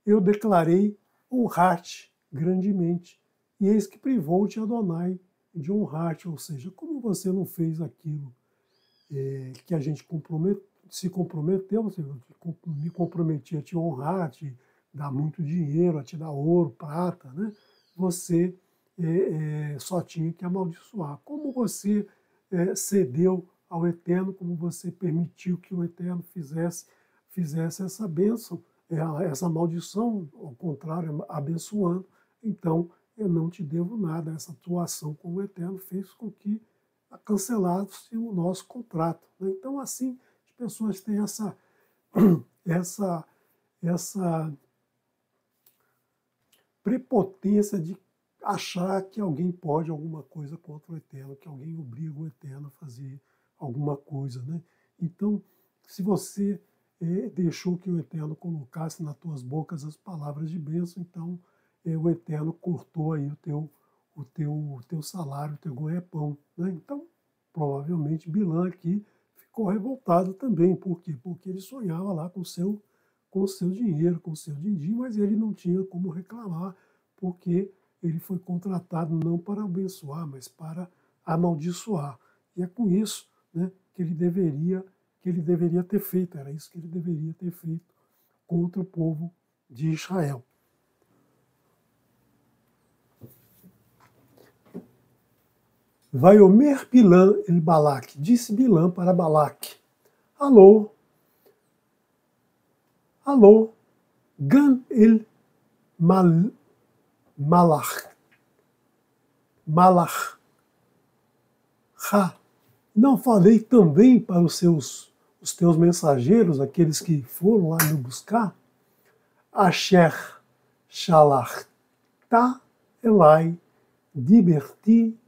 Eu declarei honrar-te grandemente. E eis que privou-te Adonai de honrar-te. Ou seja, como você não fez aquilo que a gente se comprometeu, você me comprometi a te honrar, a te dar muito dinheiro, a te dar ouro, prata, né? Você só tinha que amaldiçoar. Como você cedeu ao Eterno, como você permitiu que o Eterno fizesse essa bênção, essa maldição, ao contrário, abençoando, então eu não te devo nada. Essa tua ação com o Eterno fez com que cancelasse o nosso contrato, né? Então, assim, as pessoas têm essa prepotência de achar que alguém pode alguma coisa contra o Eterno, que alguém obriga o Eterno a fazer alguma coisa, né? Então, se você deixou que o Eterno colocasse nas tuas bocas as palavras de bênção, então o Eterno cortou aí o teu salário, o teu ganha-pão, né? Então, provavelmente Bilã aqui ficou revoltado também. Por quê? Porque ele sonhava lá com o seu dinheiro, com o seu din-din, mas ele não tinha como reclamar, porque ele foi contratado não para abençoar, mas para amaldiçoar. E é com isso, né, que ele deveria ter feito, era isso que ele deveria ter feito contra o povo de Israel. Vai Omer Bilã el Balaque, disse Bilã para Balaque: alô, Gan el Malach, não falei também para os teus mensageiros, aqueles que foram lá me buscar? Asher Shalachta Elai Diberti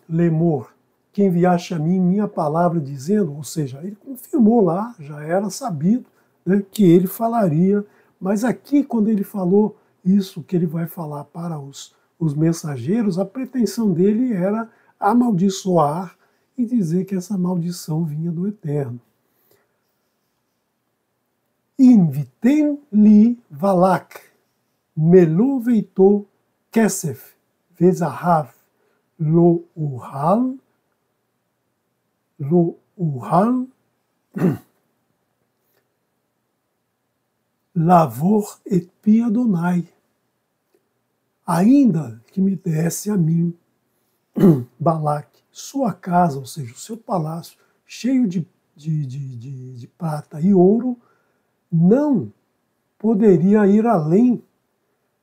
Lemor, que enviaste a mim minha palavra dizendo, ou seja, ele confirmou lá, já era sabido, né, que ele falaria, mas aqui quando ele falou isso que ele vai falar para os mensageiros, a pretensão dele era amaldiçoar e dizer que essa maldição vinha do Eterno. Invitem li valak, melo veito kesef, vezahav, lo uhal, lavor et pi Adonai. Ainda que me desse a mim, Balaque, sua casa, ou seja, o seu palácio, cheio de prata e ouro, não poderia ir além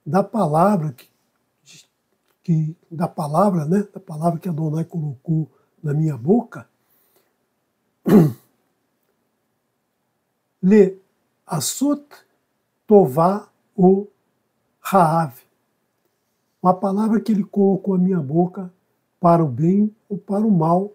da palavra da palavra, né, da palavra que Adonai colocou na minha boca, le asut tová o haav, uma palavra que ele colocou na minha boca para o bem ou para o mal,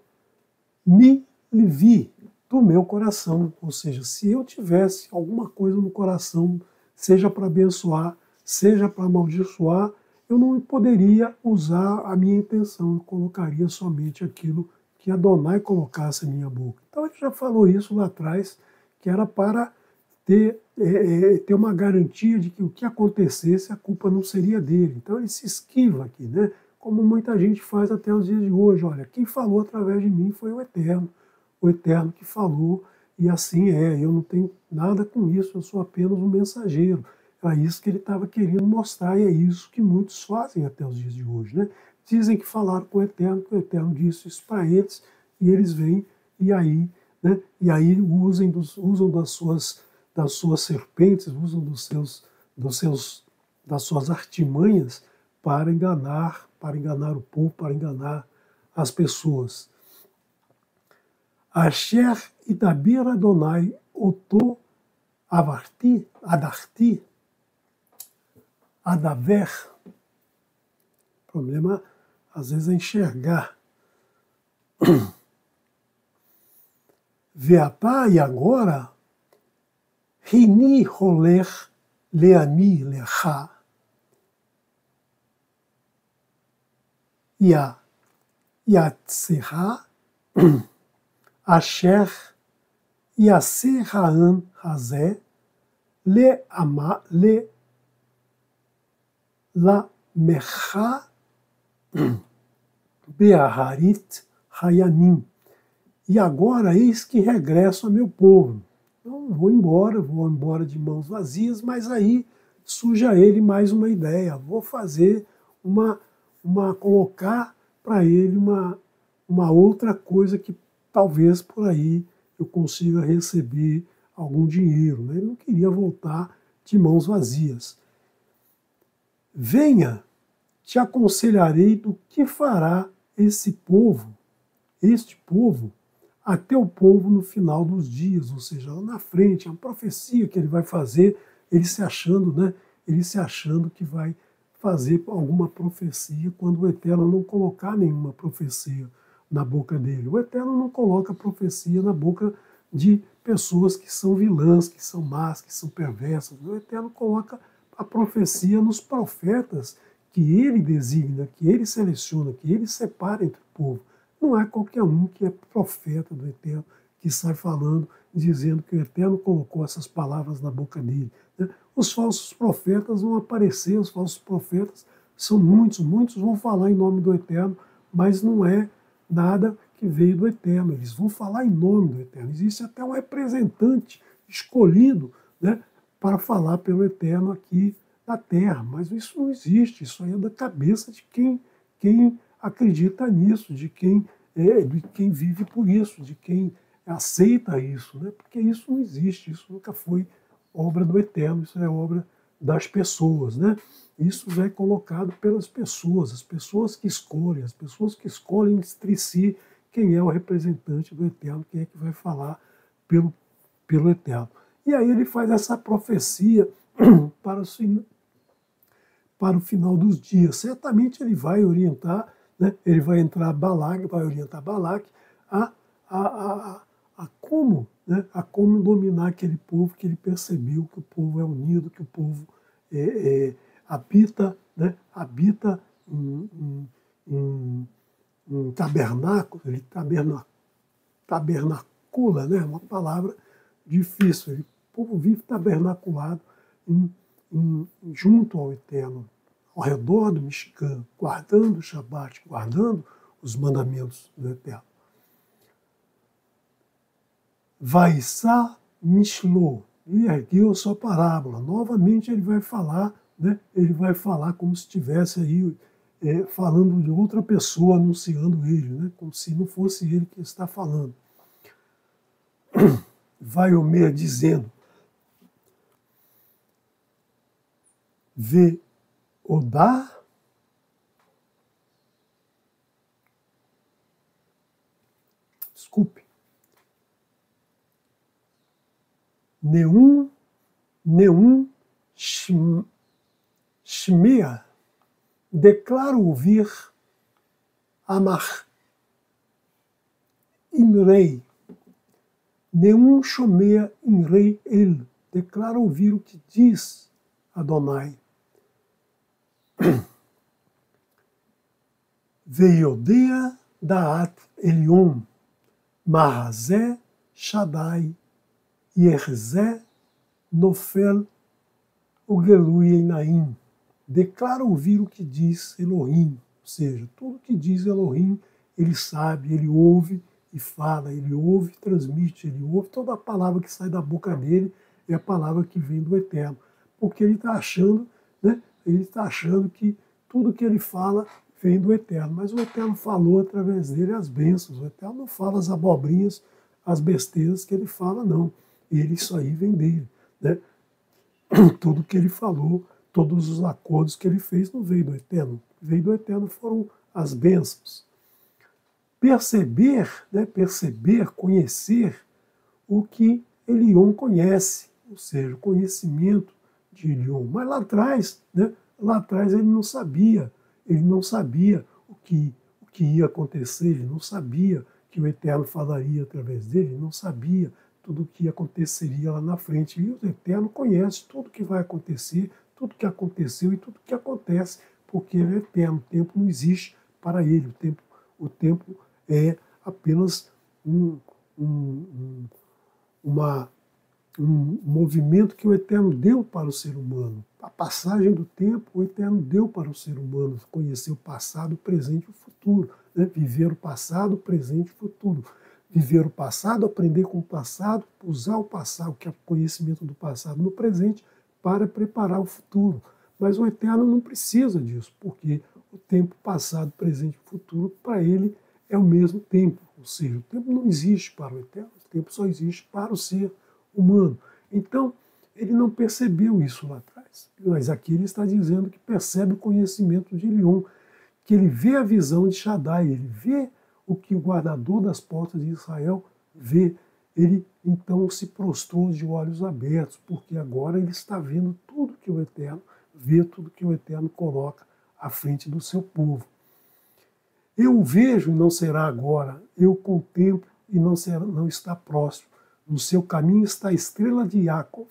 me livi, do meu coração. Ou seja, se eu tivesse alguma coisa no coração, seja para abençoar, seja para amaldiçoar, eu não poderia usar a minha intenção, eu colocaria somente aquilo que Adonai colocasse em minha boca. Então ele já falou isso lá atrás, que era para ter uma garantia de que o que acontecesse, a culpa não seria dele. Então ele se esquiva aqui, né? Como muita gente faz até os dias de hoje. Olha, quem falou através de mim foi o Eterno que falou, e assim é, eu não tenho nada com isso, eu sou apenas um mensageiro. Era isso que ele estava querendo mostrar, e é isso que muitos fazem até os dias de hoje, né? Dizem que falaram com que o Eterno disse isso para eles, e eles vêm, e aí, né? E aí usam das suas serpentes, usam das suas artimanhas para enganar o povo, para enganar as pessoas. Asher idaber Adonai oto adarti, adaver. O problema, às vezes, é enxergar. Veatá, e agora, rini roler leami lecha, yatzerá, asher yaser ha'an hazé la mecha beaharit hayamim. E agora eis que regresso a meu povo. Então vou embora de mãos vazias, mas aí surge a ele mais uma ideia. Vou fazer colocar para ele uma outra coisa que talvez por aí eu consiga receber algum dinheiro, né? Ele não queria voltar de mãos vazias. Venha, te aconselharei do que fará este povo, até o povo no final dos dias, ou seja, lá na frente, é uma profecia que ele vai fazer, ele se achando, né? Ele se achando que vai fazer alguma profecia quando o Eterno não colocar nenhuma profecia na boca dele. O Eterno não coloca profecia na boca de pessoas que são vilãs, que são más, que são perversas. O Eterno coloca a profecia nos profetas que ele designa, que ele seleciona, que ele separa entre o povo. Não é qualquer um que é profeta do Eterno que sai falando, dizendo que o Eterno colocou essas palavras na boca dele. Os falsos profetas vão aparecer, os falsos profetas são muitos vão falar em nome do Eterno, mas não é nada que veio do Eterno, eles vão falar em nome do Eterno. Existe até um representante escolhido, né, para falar pelo Eterno aqui na Terra, mas isso não existe, isso aí é da cabeça de quem acredita nisso, de quem vive por isso, de quem aceita isso, né? Porque isso não existe, isso nunca foi obra do Eterno, isso é obra das pessoas, né? Isso já é colocado pelas pessoas, as pessoas que escolhem entre si quem é o representante do Eterno, quem é que vai falar pelo Eterno. E aí ele faz essa profecia para o final dos dias. Certamente ele vai orientar, né? Ele vai orientar Balaque a como, né? A como dominar aquele povo, que ele percebeu que o povo é unido, que o povo habita, né? Habita em tabernáculo, ele tabernacula, né? Uma palavra difícil. O povo vive tabernaculado junto ao Eterno, ao redor do Mishkan, guardando o Shabat, guardando os mandamentos do Eterno. Vaissá Mishlo, e ergueu sua parábola. Novamente ele vai falar, né? Ele vai falar como se estivesse aí falando de outra pessoa, anunciando ele, né? Como se não fosse ele que está falando. Vai Omer dizendo: Vê Odá Neum Shmea, declaro ouvir Amar Imrei. Neum Shomea Imrei El, declaro ouvir o que diz Adonai. Veiodea Daat Elion, Mahazé Shaddai, Yerzé Nofel Ugelui Einaim. Declara ouvir o que diz Elohim, ou seja, tudo que diz Elohim, ele sabe, ele ouve e fala, ele ouve e transmite, ele ouve toda a palavra que sai da boca dele é a palavra que vem do Eterno, porque ele está achando, né, ele está achando que tudo que ele fala vem do Eterno, mas o Eterno falou através dele as bênçãos, o Eterno não fala as abobrinhas, as besteiras que ele fala, não, isso aí vem dele, né? Tudo que ele falou, todos os acordos que ele fez não veio do Eterno. Veio do Eterno foram as bênçãos. Perceber, né, perceber, conhecer o que Elion conhece, ou seja, o conhecimento de Elion. Mas lá atrás, né, lá atrás ele não sabia o que ia acontecer, ele não sabia que o Eterno falaria através dele, ele não sabia tudo o que aconteceria lá na frente. E o Eterno conhece tudo que vai acontecer, tudo que aconteceu e tudo que acontece, porque ele é eterno. O tempo não existe para ele. O tempo é apenas um movimento que o Eterno deu para o ser humano. A passagem do tempo, o Eterno deu para o ser humano conhecer o passado, o presente e o futuro. Né? Viver o passado, o presente e o futuro. Viver o passado, aprender com o passado, usar o passado, que é o conhecimento do passado no presente, para preparar o futuro. Mas o Eterno não precisa disso, porque o tempo passado, presente e futuro, para ele é o mesmo tempo. Ou seja, o tempo não existe para o Eterno, o tempo só existe para o ser humano. Então, ele não percebeu isso lá atrás. Mas aqui ele está dizendo que percebe o conhecimento de Elion, que ele vê a visão de Shaddai, ele vê o que o guardador das portas de Israel vê. Ele então se prostrou de olhos abertos, porque agora ele está vendo tudo que o Eterno vê, tudo que o Eterno coloca à frente do seu povo. Eu o vejo e não será agora, eu contemplo e não está próximo. No seu caminho está a estrela de Jacob.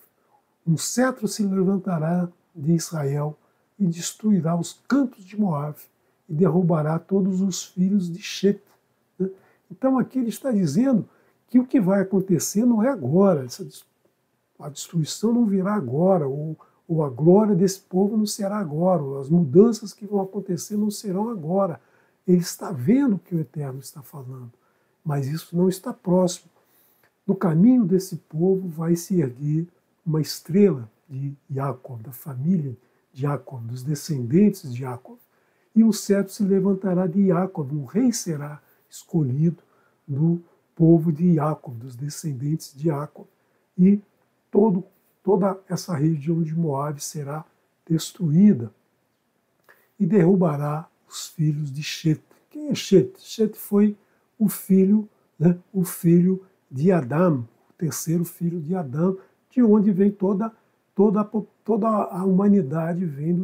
Um cetro se levantará de Israel e destruirá os campos de Moabe e derrubará todos os filhos de Shet. Então aqui ele está dizendo que o que vai acontecer não é agora, a destruição não virá agora, ou a glória desse povo não será agora, ou as mudanças que vão acontecer não serão agora. Ele está vendo o que o Eterno está falando, mas isso não está próximo. No caminho desse povo vai se erguer uma estrela de Jacob, da família de Jacob, dos descendentes de Jacob, e um cetro se levantará de Jacob, um rei será escolhido do povo de Jacob, dos descendentes de Jacob, e toda essa região de Moabe será destruída e derrubará os filhos de Shet. Quem é Shet? Shet foi o filho de Adão, o terceiro filho de Adão, de onde vem toda a humanidade vem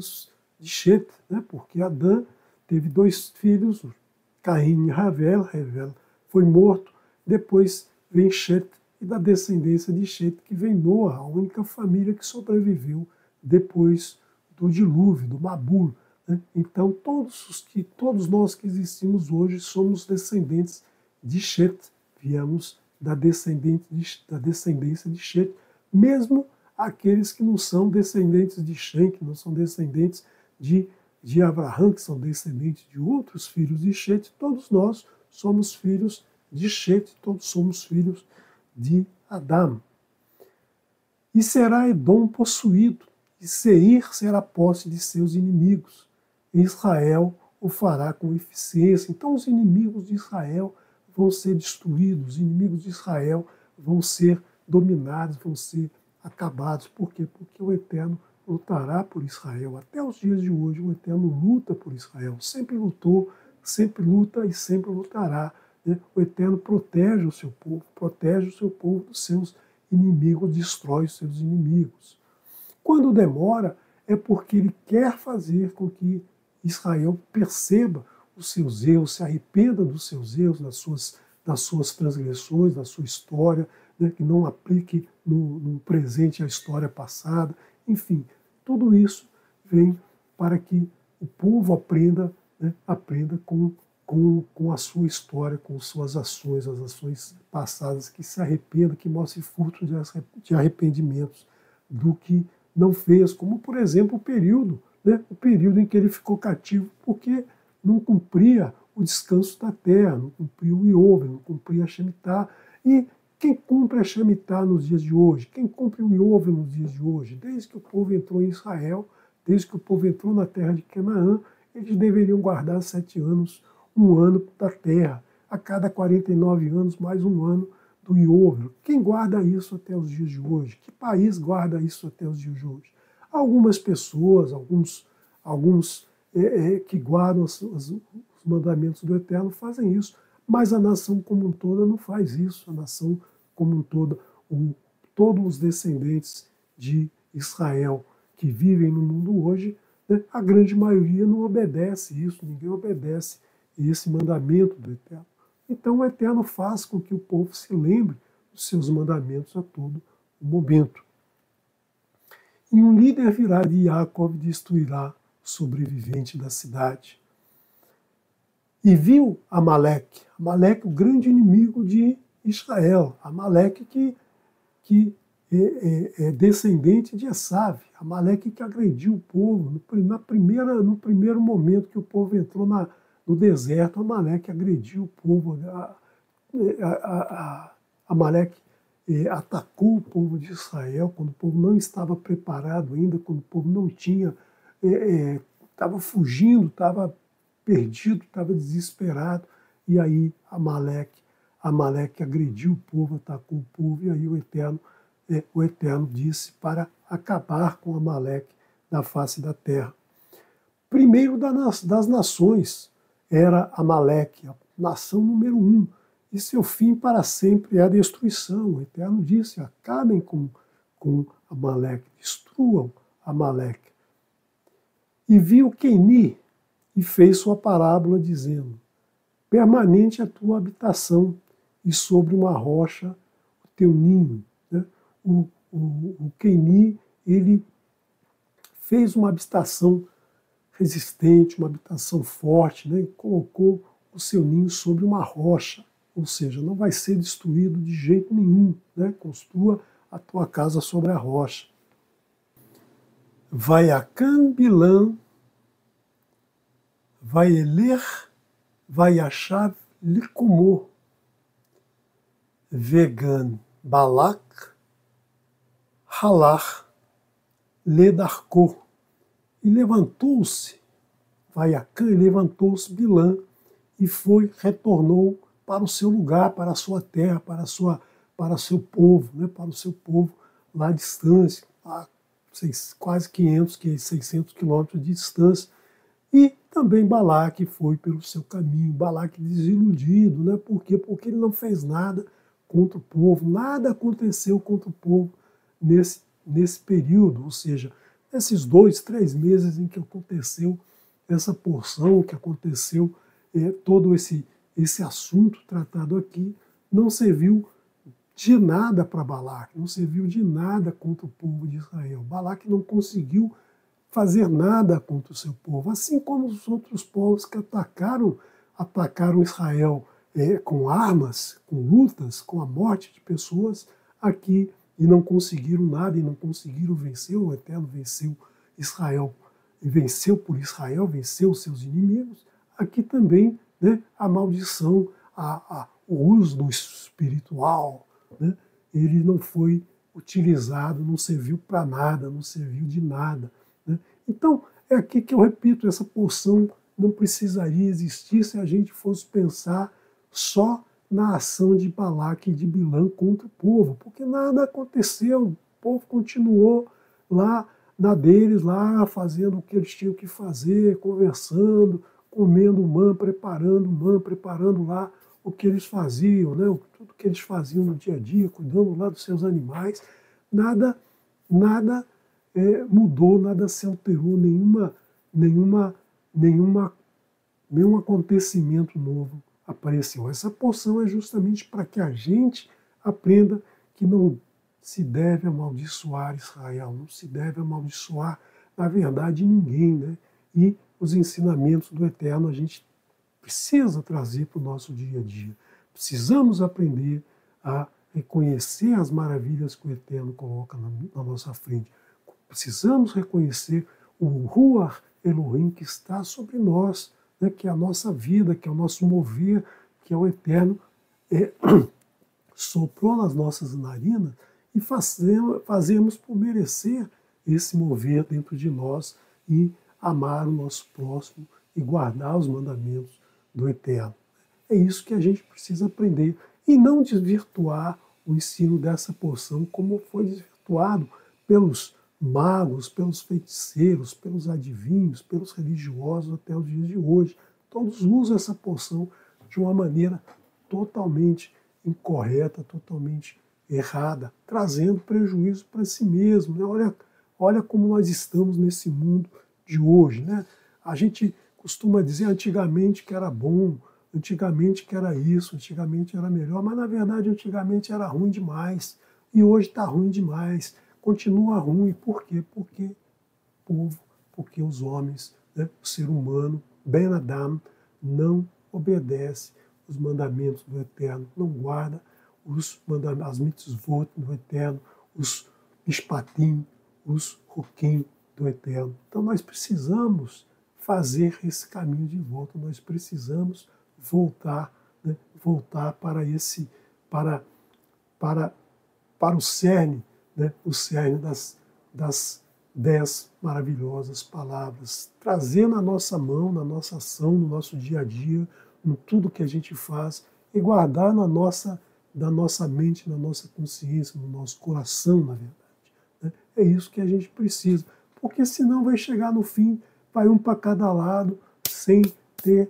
de Shet, né? Porque Adão teve dois filhos, Caim e Ravel. Ravel foi morto, depois vem Shet, e da descendência de Shet que vem Noa, a única família que sobreviveu depois do dilúvio, do Mabul. Né? Então todos nós que existimos hoje somos descendentes de Shet, viemos da descendência de Shet, mesmo aqueles que não são descendentes de Shem, que não são descendentes de Abraão, que são descendentes de outros filhos de Shet, todos nós somos filhos de Shet, todos somos filhos de Adão. E será Edom possuído, e Seir será posse de seus inimigos. E Israel o fará com eficiência. Então os inimigos de Israel vão ser destruídos, os inimigos de Israel vão ser dominados, vão ser acabados. Por quê? Porque o Eterno lutará por Israel. Até os dias de hoje o Eterno luta por Israel. Sempre lutou, sempre luta e sempre lutará. Né? O Eterno protege o seu povo dos seus inimigo destrói os seus inimigos. Quando demora, é porque ele quer fazer com que Israel perceba os seus erros, se arrependa dos seus erros, das suas transgressões, da sua história, né, que não aplique no presente a história passada. Enfim, tudo isso vem para que o povo aprenda, né, aprenda com a sua história, com suas ações, as ações passadas, que se arrependa, que mostre frutos de arrependimentos do que não fez, como, por exemplo, o período em que ele ficou cativo porque não cumpria o descanso da terra, não cumpria o Iov, não cumpria a Shemitah. E quem cumpre a Shemitah nos dias de hoje? Quem cumpre o Iov nos dias de hoje? Desde que o povo entrou em Israel, desde que o povo entrou na terra de Canaã, eles deveriam guardar 7 anos, um ano da terra. A cada 49 anos, mais um ano do Iov. Quem guarda isso até os dias de hoje? Que país guarda isso até os dias de hoje? Algumas pessoas, alguns que guardam os mandamentos do Eterno fazem isso, mas a nação como um todo não faz isso. A nação como um todo, todos os descendentes de Israel que vivem no mundo hoje, né, a grande maioria não obedece isso, ninguém obedece esse mandamento do Eterno. Então o Eterno faz com que o povo se lembre dos seus mandamentos a todo momento. E um líder virá de Jacob e destruirá o sobrevivente da cidade. E viu Amaleque, o grande inimigo de Israel, Amaleque que é descendente de Esav, Amaleque que agrediu o povo. No primeiro momento que o povo entrou no deserto, Amaleque agrediu o povo. Amaleque atacou o povo de Israel quando o povo não estava preparado ainda, quando o povo não tinha, estava fugindo, estava perdido, estava desesperado. E aí Amaleque agrediu o povo, atacou o povo, e aí o Eterno disse para acabar com Amaleque da face da terra. Primeiro das nações era Amaleque, a nação número 1, e seu fim para sempre é a destruição. O Eterno disse: acabem com Amaleque, destruam Amaleque. E viu Queni e fez sua parábola, dizendo: permanente a tua habitação, e sobre uma rocha o teu ninho. Né? O Queni, ele fez uma habitação resistente, uma habitação forte, né? E colocou o seu ninho sobre uma rocha, ou seja, não vai ser destruído de jeito nenhum. Né? Construa a tua casa sobre a rocha. Vaiacan Bilã, Vaieler, Vaiachav Licumô, Vegan Balak, Halach, Ledarcô. E levantou-se, Vaiacan, e levantou-se Bilã, e retornou para o seu lugar, para a sua terra, para o seu povo, né, para o seu povo lá distante, a quase 600 quilômetros de distância. E também Balaque foi pelo seu caminho, Balaque desiludido. Né? Por quê? Porque ele não fez nada contra o povo, nada aconteceu contra o povo nesse período, ou seja, nesses 2, 3 meses em que aconteceu essa porção, que aconteceu todo esse assunto tratado aqui, não serviu de nada para Balaque, não serviu de nada contra o povo de Israel. Balaque não conseguiu fazer nada contra o seu povo, assim como os outros povos que atacaram Israel com armas, com lutas, com a morte de pessoas aqui, e não conseguiram nada, e não conseguiram vencer. O Eterno venceu Israel, e venceu por Israel, venceu os seus inimigos. Aqui também, né, a maldição, o uso do espiritual, né, ele não foi utilizado, não serviu para nada, não serviu de nada. Né? Então, é aqui que eu repito, essa porção não precisaria existir se a gente fosse pensar só na ação de Balaque e de Bilã contra o povo, porque nada aconteceu, o povo continuou lá na deles, lá fazendo o que eles tinham que fazer, conversando, comendo mã, preparando lá o que eles faziam, né? Tudo que eles faziam no dia a dia, cuidando lá dos seus animais, nada mudou, nada se alterou, nenhum acontecimento novo apareceu. Essa porção é justamente para que a gente aprenda que não se deve amaldiçoar Israel, não se deve amaldiçoar, na verdade, ninguém, né? E os ensinamentos do Eterno a gente precisa trazer para o nosso dia a dia. Precisamos aprender a reconhecer as maravilhas que o Eterno coloca na nossa frente. Precisamos reconhecer o Ruach Elohim que está sobre nós, né, que é a nossa vida, que é o nosso mover, que é o Eterno, soprou nas nossas narinas e fazemos por merecer esse mover dentro de nós e amar o nosso próximo e guardar os mandamentos do Eterno. É isso que a gente precisa aprender e não desvirtuar o ensino dessa porção como foi desvirtuado pelos magos, pelos feiticeiros, pelos adivinhos, pelos religiosos até os dias de hoje. Todos usam essa porção de uma maneira totalmente incorreta, totalmente errada, trazendo prejuízo para si mesmo. Né? Olha como nós estamos nesse mundo de hoje. Né? A gente costuma dizer antigamente que era bom, antigamente que era isso, antigamente era melhor, mas na verdade antigamente era ruim demais e hoje está ruim demais. Continua ruim. Por quê? Porque povo, porque os homens, né, o ser humano, Ben Adam, não obedece os mandamentos do Eterno, não guarda as mitzvot do Eterno, os mishpatim, os hukim do Eterno. Então nós precisamos fazer esse caminho de volta, nós precisamos voltar, né, voltar para o cerne, né, o cerne das 10 maravilhosas palavras, trazer na nossa mão, na nossa ação, no nosso dia a dia, em tudo que a gente faz, e guardar na nossa mente, na nossa consciência, no nosso coração, na verdade. Né? É isso que a gente precisa, porque senão vai chegar no fim, vai um para cada lado, sem ter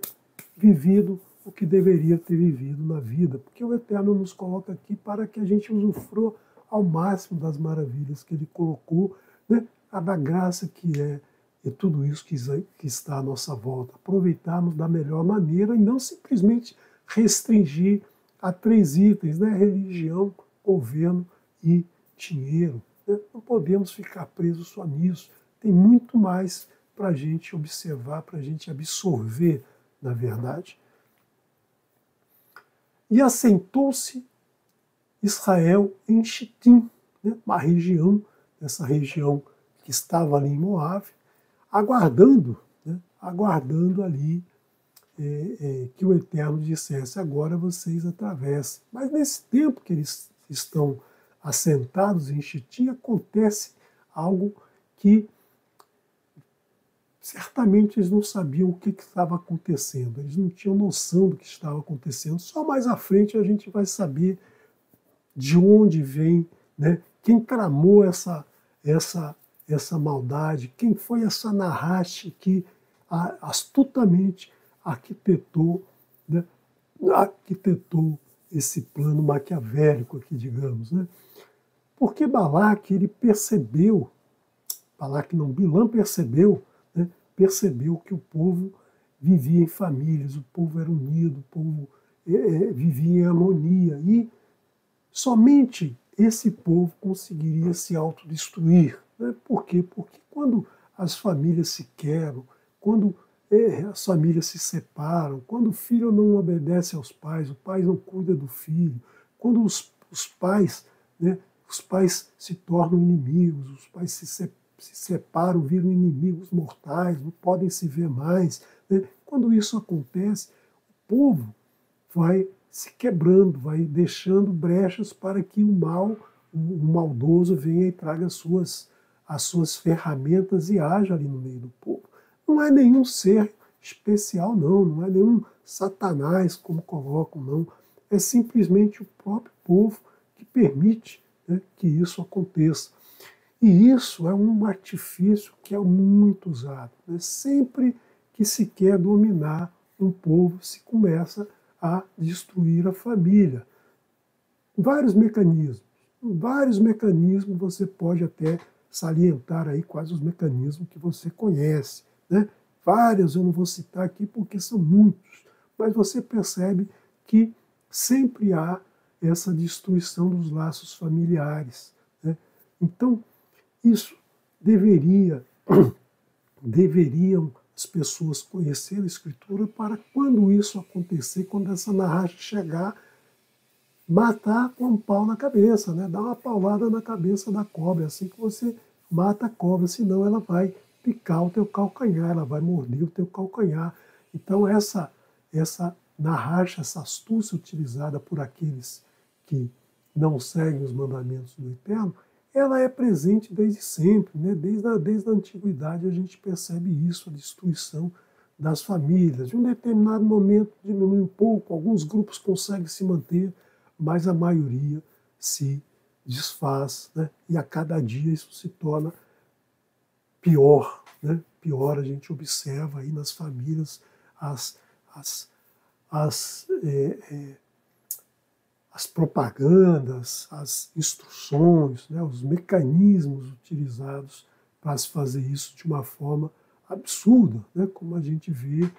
vivido o que deveria ter vivido na vida, porque o Eterno nos coloca aqui para que a gente usufrua ao máximo das maravilhas que Ele colocou, né? A da graça que é tudo isso que está à nossa volta. Aproveitarmos da melhor maneira e não simplesmente restringir a 3 itens, né? Religião, governo e dinheiro. Né? Não podemos ficar presos só nisso. Tem muito mais para a gente observar, para a gente absorver, na verdade. E assentou-se Israel em Shitim, né? Uma região, essa região que estava ali em Moab, aguardando ali que o Eterno dissesse, agora vocês atravessem. Mas nesse tempo que eles estão assentados em Shitim, acontece algo que certamente eles não sabiam o que estava acontecendo, eles não tinham noção do que estava acontecendo. Só mais à frente a gente vai saber de onde vem, né? Quem tramou essa maldade, quem foi essa Nahash que astutamente arquitetou, né? Arquitetou esse plano maquiavélico aqui, digamos. Né? Porque Balaque, ele percebeu, Bilã percebeu, né? Percebeu que o povo vivia em famílias, o povo era unido, o povo vivia em harmonia e somente esse povo conseguiria se autodestruir. Né? Por quê? Porque quando as famílias se quebram, quando as famílias se separam, quando o filho não obedece aos pais, o pai não cuida do filho, quando os pais se tornam inimigos, os pais se separam, viram inimigos mortais, não podem se ver mais. Né? Quando isso acontece, o povo vai se quebrando, vai deixando brechas para que o maldoso venha e traga as suas ferramentas e haja ali no meio do povo. Não é nenhum ser especial, não é nenhum Satanás, como colocam, não. É simplesmente o próprio povo que permite, né, que isso aconteça. E isso é um artifício que é muito usado. Né? Sempre que se quer dominar um povo, se começa a destruir a família. Vários mecanismos você pode até salientar aí quais os mecanismos que você conhece, né? Vários eu não vou citar aqui porque são muitos, mas você percebe que sempre há essa destruição dos laços familiares, né? Então, isso deveriam as pessoas conhecer a Escritura para quando isso acontecer, quando essa narrativa chegar, matar com um pau na cabeça, né? Dar uma paulada na cabeça da cobra, assim que você mata a cobra, senão ela vai picar o teu calcanhar, ela vai morder o teu calcanhar. Então essa narracha, essa astúcia utilizada por aqueles que não seguem os mandamentos do Eterno, ela é presente desde sempre, né? Desde a antiguidade a gente percebe isso, a destruição das famílias. De um determinado momento diminui um pouco, alguns grupos conseguem se manter, mas a maioria se desfaz, né? E a cada dia isso se torna pior, né? Pior a gente observa aí nas famílias as propagandas, as instruções, né? Os mecanismos utilizados para se fazer isso de uma forma absurda, né? Como a gente vê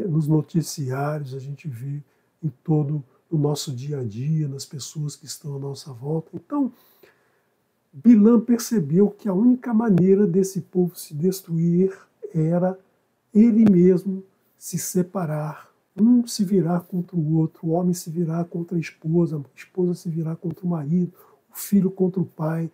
nos noticiários, a gente vê em todo o nosso dia a dia, nas pessoas que estão à nossa volta. Então, Bilã percebeu que a única maneira desse povo se destruir era ele mesmo se separar, um se virar contra o outro, o homem se virar contra a esposa se virar contra o marido, o filho contra o pai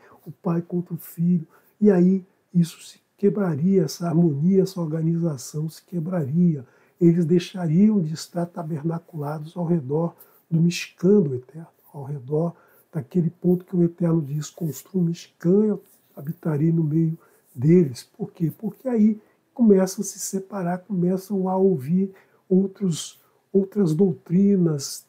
contra o filho, e aí isso se quebraria, essa harmonia, essa organização se quebraria. Eles deixariam de estar tabernaculados ao redor do Mishkan do Eterno, ao redor daquele ponto que o Eterno diz, construa um Mishkan, eu habitarei no meio deles. Por quê? Porque aí começam a se separar, começam a ouvir outras doutrinas,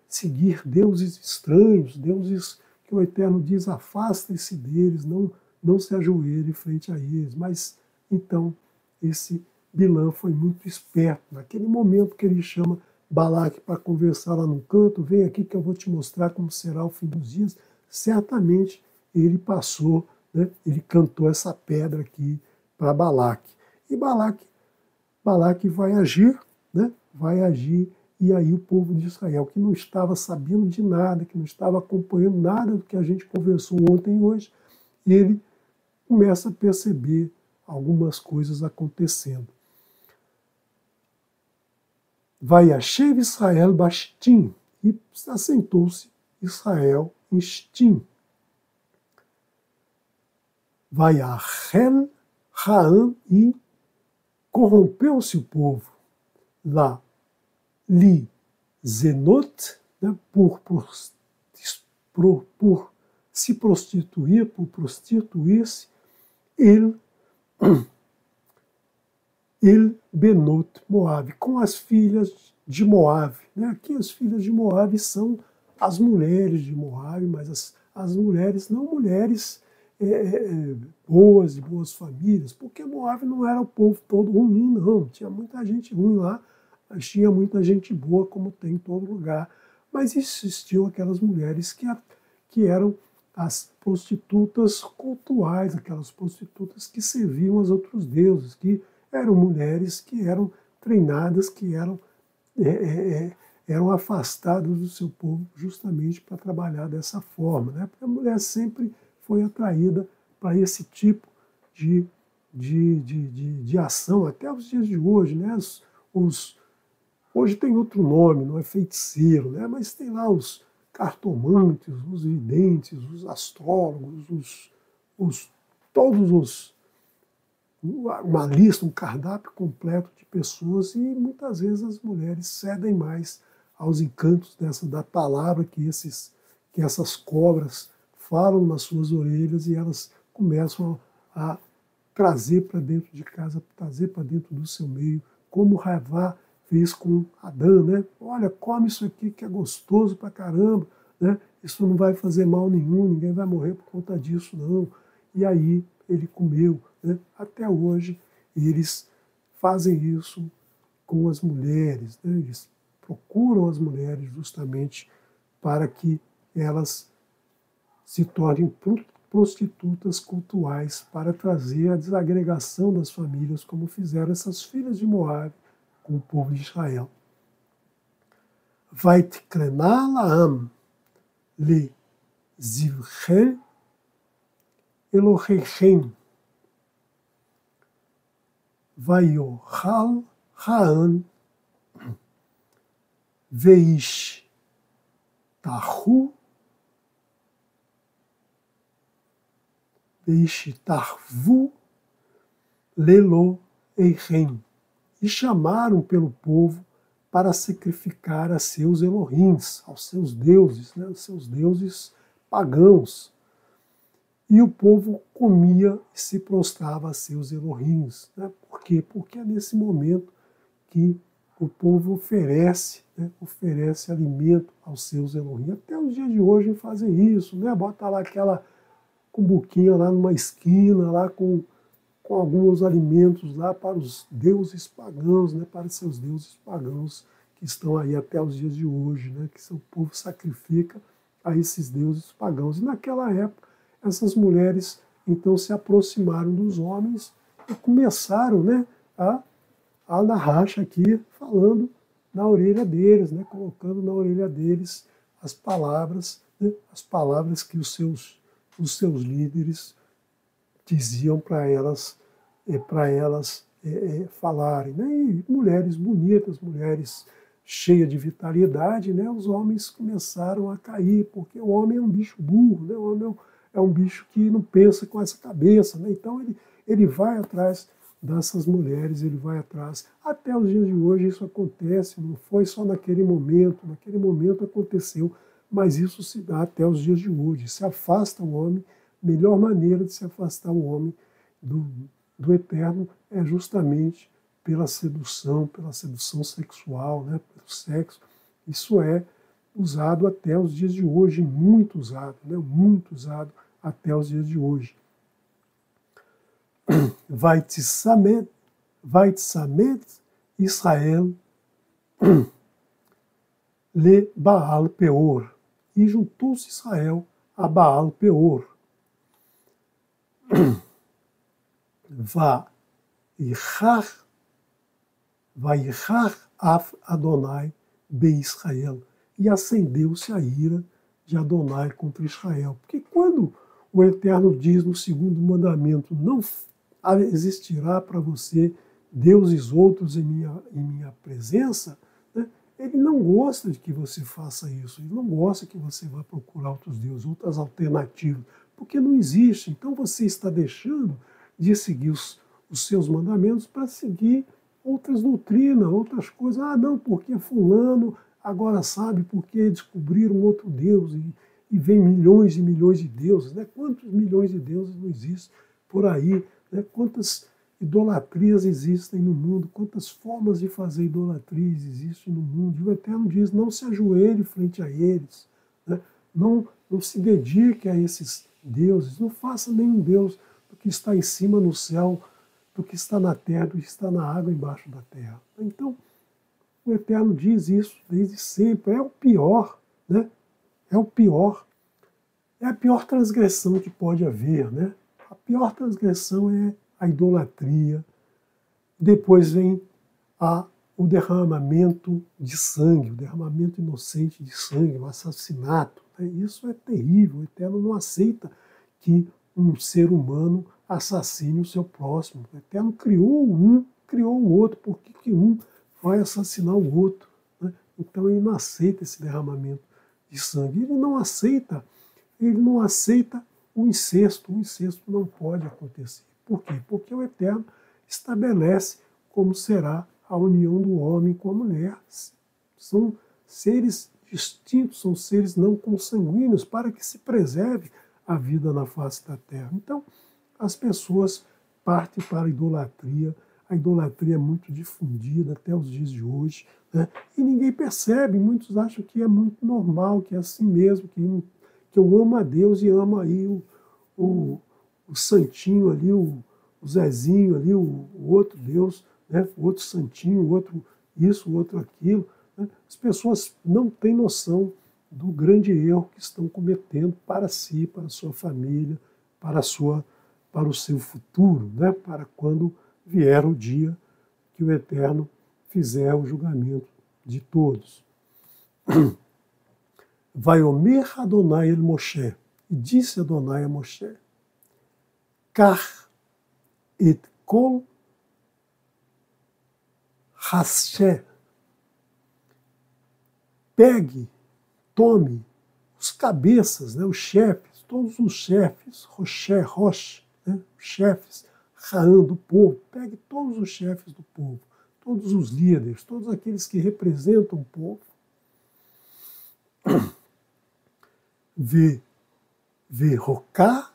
seguir deuses estranhos, deuses que o Eterno diz, afastem-se deles, não se ajoelhem frente a eles. Mas então esse Bilã foi muito esperto. Naquele momento que ele chama Balaque para conversar lá no canto, vem aqui que eu vou te mostrar como será o fim dos dias, certamente ele passou, né, ele cantou essa pedra aqui para Balaque. E Balaque vai agir, né, vai agir, e aí o povo de Israel, que não estava sabendo de nada, que não estava acompanhando nada do que a gente conversou ontem e hoje, ele começa a perceber algumas coisas acontecendo. Vai Yashev Israel Bastim, e assentou-se Israel em Shtim. Vai Achel Raam, e corrompeu-se o povo lá, li Zenot, né, por se prostituir, por prostituir-se, ele Benot Moabe, com as filhas de Moabe. Né? Aqui as filhas de Moabe são as mulheres de Moabe, mas as mulheres, não mulheres boas, de boas famílias, porque Moabe não era o povo todo ruim, não. Tinha muita gente ruim lá, mas tinha muita gente boa, como tem em todo lugar. Mas existiam aquelas mulheres que eram as prostitutas cultuais, aquelas prostitutas que serviam aos outros deuses, que eram mulheres que eram treinadas, que eram afastadas do seu povo justamente para trabalhar dessa forma, né? Porque a mulher sempre foi atraída para esse tipo de ação, até os dias de hoje, né? Hoje tem outro nome, não é feiticeiro, né? Mas tem lá os cartomantes, os videntes, os astrólogos, uma lista, um cardápio completo de pessoas, e muitas vezes as mulheres cedem mais aos encantos da palavra que essas cobras falam nas suas orelhas, e elas começam a trazer para dentro de casa, trazer para dentro do seu meio, como Ravá fez com Adão, né? Olha, come isso aqui que é gostoso pra caramba, né? Isso não vai fazer mal nenhum, ninguém vai morrer por conta disso, não. E aí ele comeu, né? Até hoje eles fazem isso com as mulheres, né? Eles procuram as mulheres justamente para que elas se tornem prostitutas cultuais para trazer a desagregação das famílias, como fizeram essas filhas de Moabe com o povo de Israel. Vaitkrenah la'am le zivchel Elohechem vayochal ha'an veish tahu veishtarvu lelo eichem, e chamaram pelo povo para sacrificar a seus Elohims, aos seus deuses, né, aos seus deuses pagãos. E o povo comia e se prostrava a seus Elohims. Né? Por quê? Porque é nesse momento que o povo oferece, né, oferece alimento aos seus Elohim. Até os dias de hoje fazem isso, né? Bota lá aquela cumbuquinha lá numa esquina, lá com alguns alimentos lá para os deuses pagãos, né, para seus deuses pagãos que estão aí até os dias de hoje, né, que o povo sacrifica a esses deuses pagãos. E naquela época, essas mulheres então se aproximaram dos homens e começaram, né, a narrar aqui, falando na orelha deles, né, colocando na orelha deles as palavras, né, as palavras que os seus líderes diziam para elas falarem. Né? E mulheres bonitas, mulheres cheias de vitalidade, né? Os homens começaram a cair, porque o homem é um bicho burro, né? O homem é um bicho que não pensa com essa cabeça. Né? Então ele vai atrás dessas mulheres, ele vai atrás. Até os dias de hoje isso acontece, não foi só naquele momento aconteceu, mas isso se dá até os dias de hoje. Se afasta o homem, melhor maneira de se afastar o homem do Eterno é justamente pela sedução sexual, né, pelo sexo. Isso é usado até os dias de hoje, muito usado, né, muito usado até os dias de hoje. Vaitsamet Israel le Baal Peor. E juntou-se Israel a Baal Peor. Vaichar af Adonai be Israel. E acendeu-se a ira de Adonai contra Israel. Porque quando o Eterno diz no segundo mandamento, não existirá para você deuses outros em minha presença, né? Ele não gosta de que você faça isso, ele não gosta que você vá procurar outros deuses, outras alternativas, porque não existe. Então você está deixando de seguir os seus mandamentos para seguir outras doutrinas, outras coisas. Ah, não, porque fulano agora sabe porque descobriram outro Deus e vem milhões e milhões de deuses. Né? Quantos milhões de deuses não existem por aí? Né? Quantas idolatrias existem no mundo? Quantas formas de fazer idolatrias existem no mundo? E o Eterno diz, não se ajoelhe frente a eles. Né? Não se dedique a esses deuses. Não faça nenhum Deus do que está em cima no céu, do que está na terra, do que está na água embaixo da terra. Então, o Eterno diz isso desde sempre. É o pior, né? É o pior. É a pior transgressão que pode haver, né? A pior transgressão é a idolatria. Depois vem o derramamento de sangue, o derramamento inocente de sangue, o assassinato. Né? Isso é terrível. O Eterno não aceita que um ser humano assassine o seu próximo. O Eterno criou um, criou o outro. Por que um vai assassinar o outro? Né? Então ele não aceita esse derramamento de sangue. Ele não aceita o incesto. O incesto não pode acontecer. Por quê? Porque o Eterno estabelece como será a união do homem com a mulher. São seres distintos, são seres não consanguíneos, para que se preserve a vida na face da terra. Então, as pessoas partem para a idolatria. A idolatria é muito difundida até os dias de hoje, né? E ninguém percebe. Muitos acham que é muito normal, que é assim mesmo, que eu amo a Deus e amo aí o santinho ali, o Zezinho ali, o outro Deus, né? O outro santinho, o outro isso, o outro aquilo. né? As pessoas não têm noção do grande erro que estão cometendo para si, para a sua família, para o seu futuro, né? Para quando vier o dia que o Eterno fizer o julgamento de todos. Vaiomer Adonai el Moshe, e disse Adonai a Moshe, Kach et kol Hashe, pegue, tome os cabeças, né, os chefes, todos os chefes, Rosh, né, chefes, Raam do povo, pegue todos os chefes do povo, todos os líderes, todos aqueles que representam o povo, Verroká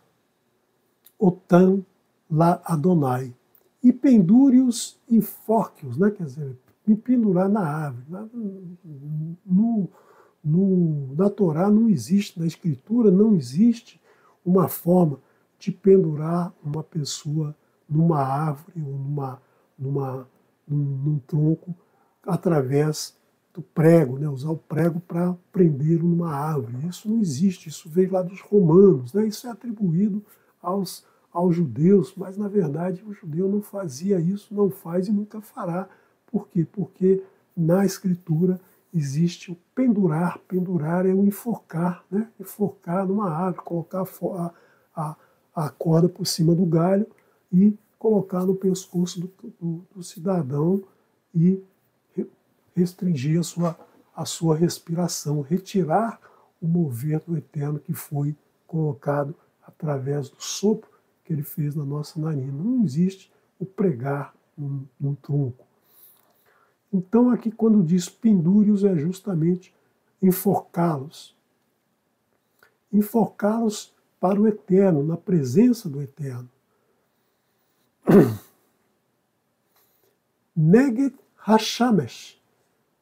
Otam la Adonai, e pendure-os e enforque-os, né? Quer dizer, me pendurar na árvore. Na Torá não existe, na Escritura não existe uma forma de pendurar uma pessoa numa árvore ou num tronco através do prego, né? Usar o prego para prendê-lo numa árvore. Isso não existe, isso veio lá dos romanos, né? Isso é atribuído aos judeus, mas na verdade o judeu não fazia isso, não faz e nunca fará. Por quê? Porque na Escritura existe o pendurar. Pendurar é o enforcar, né? Enforcar numa árvore, colocar a corda por cima do galho e colocar no pescoço do cidadão e restringir a sua respiração, retirar o mover do Eterno que foi colocado através do sopro que ele fez na nossa narina. Não existe o pregar num tronco. Então aqui quando diz pendúrios é justamente enforcá-los. Enforcá-los para o Eterno, na presença do Eterno. Neged Hashamesh,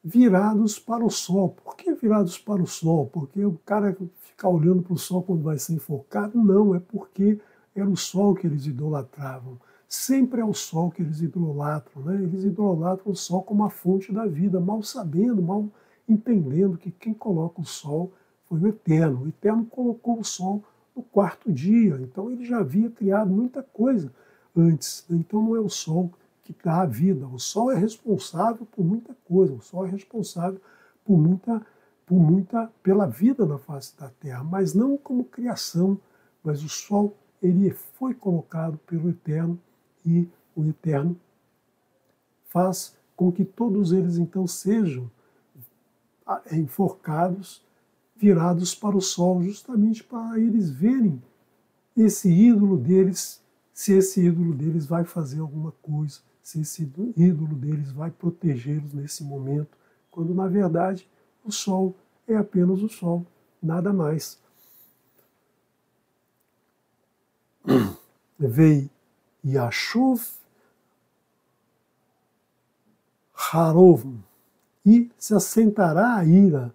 virados para o sol. Por que virados para o sol? Porque o cara ficar olhando para o sol quando vai ser enforcado? Não, é porque era o sol que eles idolatravam. Sempre é o sol que eles idolatram, né? Eles idolatram o sol como a fonte da vida, mal sabendo, mal entendendo que quem coloca o sol foi o Eterno. O Eterno colocou o sol no quarto dia, então ele já havia criado muita coisa antes. Então não é o sol que dá a vida, o sol é responsável por muita coisa, o sol é responsável pela vida na face da terra, mas não como criação, mas o sol ele foi colocado pelo Eterno e o Eterno faz com que todos eles então sejam enforcados, virados para o sol, justamente para eles verem esse ídolo deles, se esse ídolo deles vai fazer alguma coisa, se esse ídolo deles vai protegê-los nesse momento, quando na verdade o sol é apenas o sol, nada mais. Vei Yashuv Harov, e se assentará a ira.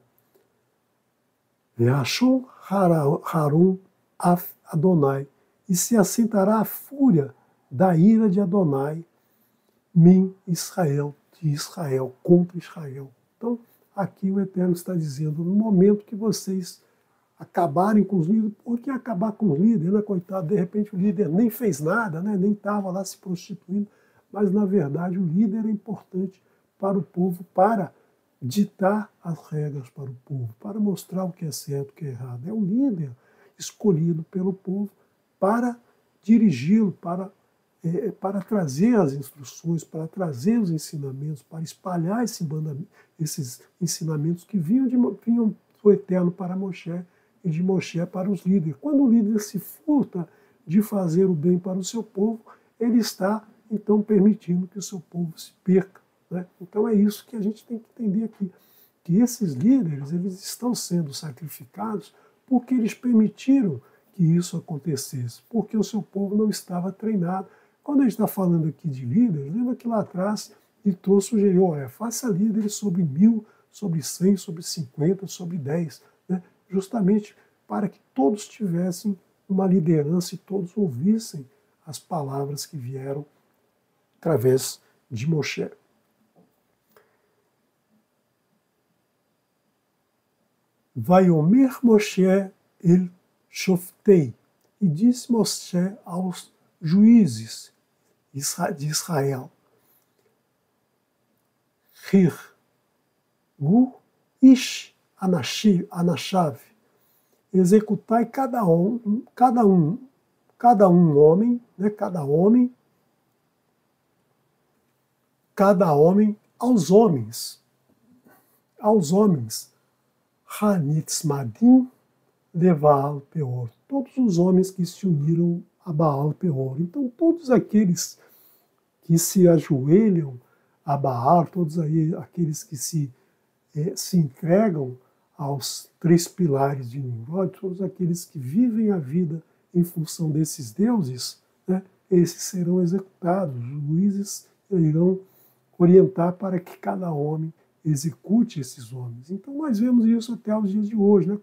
Yashuv Harum Af Adonai, e se assentará a fúria da ira de Adonai, Min Israel, de Israel, contra Israel. Então, aqui o Eterno está dizendo, no momento que vocês acabarem com os líderes, por que acabar com os líderes, né, coitado? De repente o líder nem fez nada, né, nem estava lá se prostituindo, mas na verdade o líder é importante para o povo, para ditar as regras para o povo, para mostrar o que é certo e o que é errado. É o líder escolhido pelo povo para dirigi-lo, para trazer as instruções, para trazer os ensinamentos, para espalhar esses ensinamentos que vinham do Eterno para Moshe e de Moshe para os líderes. Quando o líder se furta de fazer o bem para o seu povo, ele está, então, permitindo que o seu povo se perca, né? Então é isso que a gente tem que entender aqui, que esses líderes eles estão sendo sacrificados porque eles permitiram que isso acontecesse, porque o seu povo não estava treinado. Quando a gente está falando aqui de líderes, lembra que lá atrás Yitro sugeriu, olha, faça líderes sobre 1000, sobre 100, sobre 50, sobre 10, né? Justamente para que todos tivessem uma liderança e todos ouvissem as palavras que vieram através de Moshe. Vaiomer Moshe el Shoftei. E disse Moshe aos juízes de Israel: Hir gu ish anashav. Executai cada um homem, né, cada homem aos homens, Hanitzmadim de Baal Peor, todos os homens que se uniram a Baal Peor. Então, todos aqueles que se ajoelham a Baal, todos aqueles que se entregam aos 3 pilares de Nimrod, todos aqueles que vivem a vida em função desses deuses, né, esses serão executados. Os juízes irão orientar para que cada homem execute esses homens. Então nós vemos isso até os dias de hoje, né?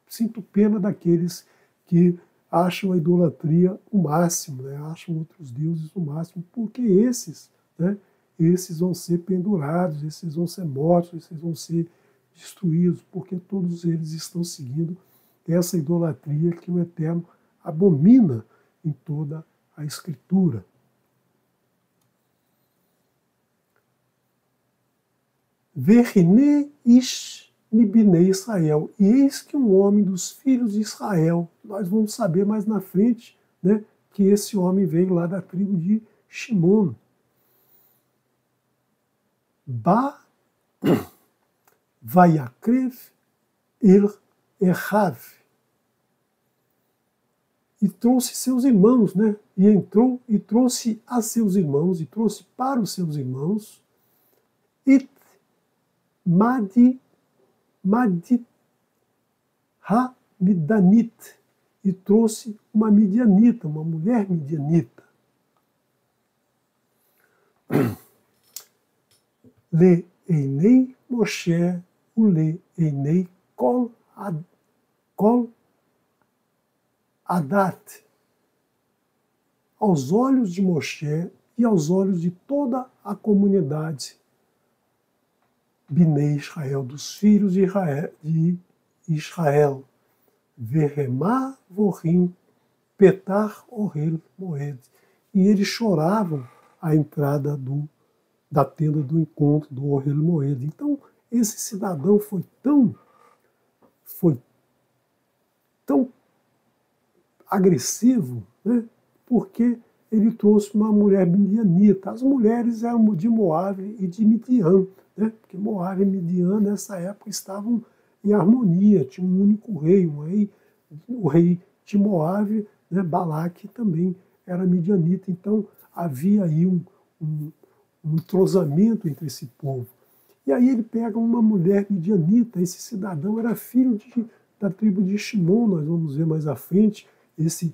Sinto pena daqueles que acham a idolatria o máximo, né? Acham outros deuses o máximo, porque esses, né, esses vão ser pendurados, esses vão ser mortos, esses vão ser destruídos, porque todos eles estão seguindo essa idolatria que o Eterno abomina em toda a Escritura. Verine ish mibnei Israel. E eis que um homem dos filhos de Israel, nós vamos saber mais na frente, né, que esse homem veio lá da tribo de Shimon. Ba Vayakrev el Echav. E trouxe seus irmãos, né? E entrou e trouxe a seus irmãos, e trouxe para os seus irmãos, et Madit ha-Midanit, e trouxe uma midianita, uma mulher midianita. Le einei Moshe, ule einei kol Adat, aos olhos de Moshe e aos olhos de toda a comunidade Bnei Israel, dos filhos de Israel, Veremá Vorim Petar Ohel Moed. E eles choravam à entrada da tenda do encontro do Ohel Moed. Então, esse cidadão foi tão agressivo, né, porque ele trouxe uma mulher midianita. As mulheres eram de Moabe e de Midian, né, porque Moabe e Midian nessa época estavam em harmonia, tinha um único rei, o rei de Moabe, né, Balaque, também era midianita. Então havia aí um entrosamento entre esse povo. E aí ele pega uma mulher midianita. Esse cidadão era filho da tribo de Shimon, nós vamos ver mais à frente, esse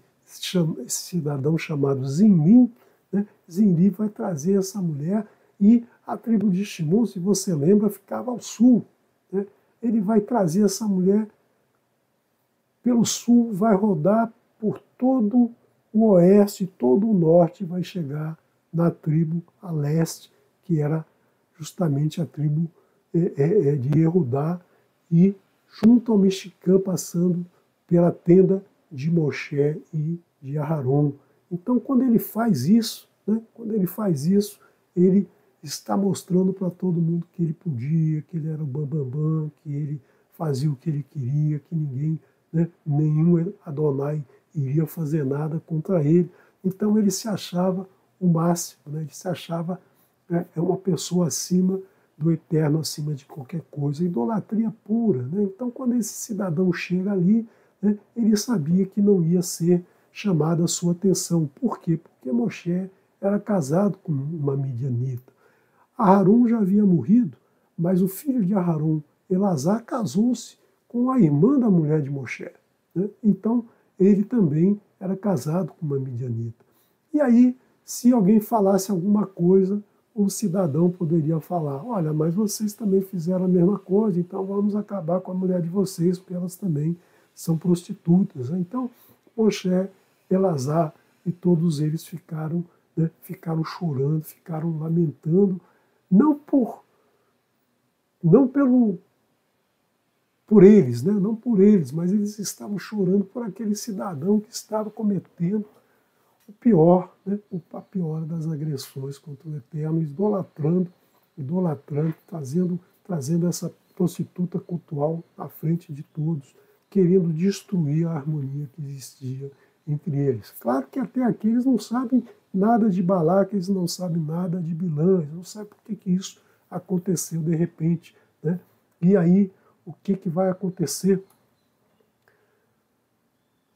cidadão chamado Zinri, né? Zinri vai trazer essa mulher, e a tribo de Shimon, se você lembra, ficava ao sul, né? Ele vai trazer essa mulher pelo sul, vai rodar por todo o oeste, todo o norte, vai chegar na tribo a leste, que era justamente a tribo de Yehudá, e junto ao Mexicã, passando pela tenda de Moshe e de Aharon. Então, quando ele faz isso, né, ele está mostrando para todo mundo que ele podia, que ele era o bambambam, que ele fazia o que ele queria, que ninguém, né, nenhum Adonai iria fazer nada contra ele. Então, ele se achava o máximo, né, ele se achava uma pessoa acima do Eterno, acima de qualquer coisa, idolatria pura, né? Então, quando esse cidadão chega ali, né, ele sabia que não ia ser chamada a sua atenção. Por quê? Porque Moshe era casado com uma midianita. Aharon já havia morrido, mas o filho de Aharon, Elazar, casou-se com a irmã da mulher de Moshe, né? Então, ele também era casado com uma midianita. E aí, se alguém falasse alguma coisa, o cidadão poderia falar: olha, mas vocês também fizeram a mesma coisa, então vamos acabar com a mulher de vocês, porque elas também são prostitutas. Então, Moshe, Elazar e todos eles ficaram chorando, ficaram lamentando, não por por eles, né? Não por eles, mas eles estavam chorando por aquele cidadão que estava cometendo o pior, né? A pior das agressões contra o Eterno, idolatrando, trazendo essa prostituta cultural à frente de todos, querendo destruir a harmonia que existia entre eles. Claro que até aqui eles não sabem nada de Balaque, eles não sabem nada de Bilã, eles não sabem por que isso aconteceu de repente, né? E aí, o que vai acontecer?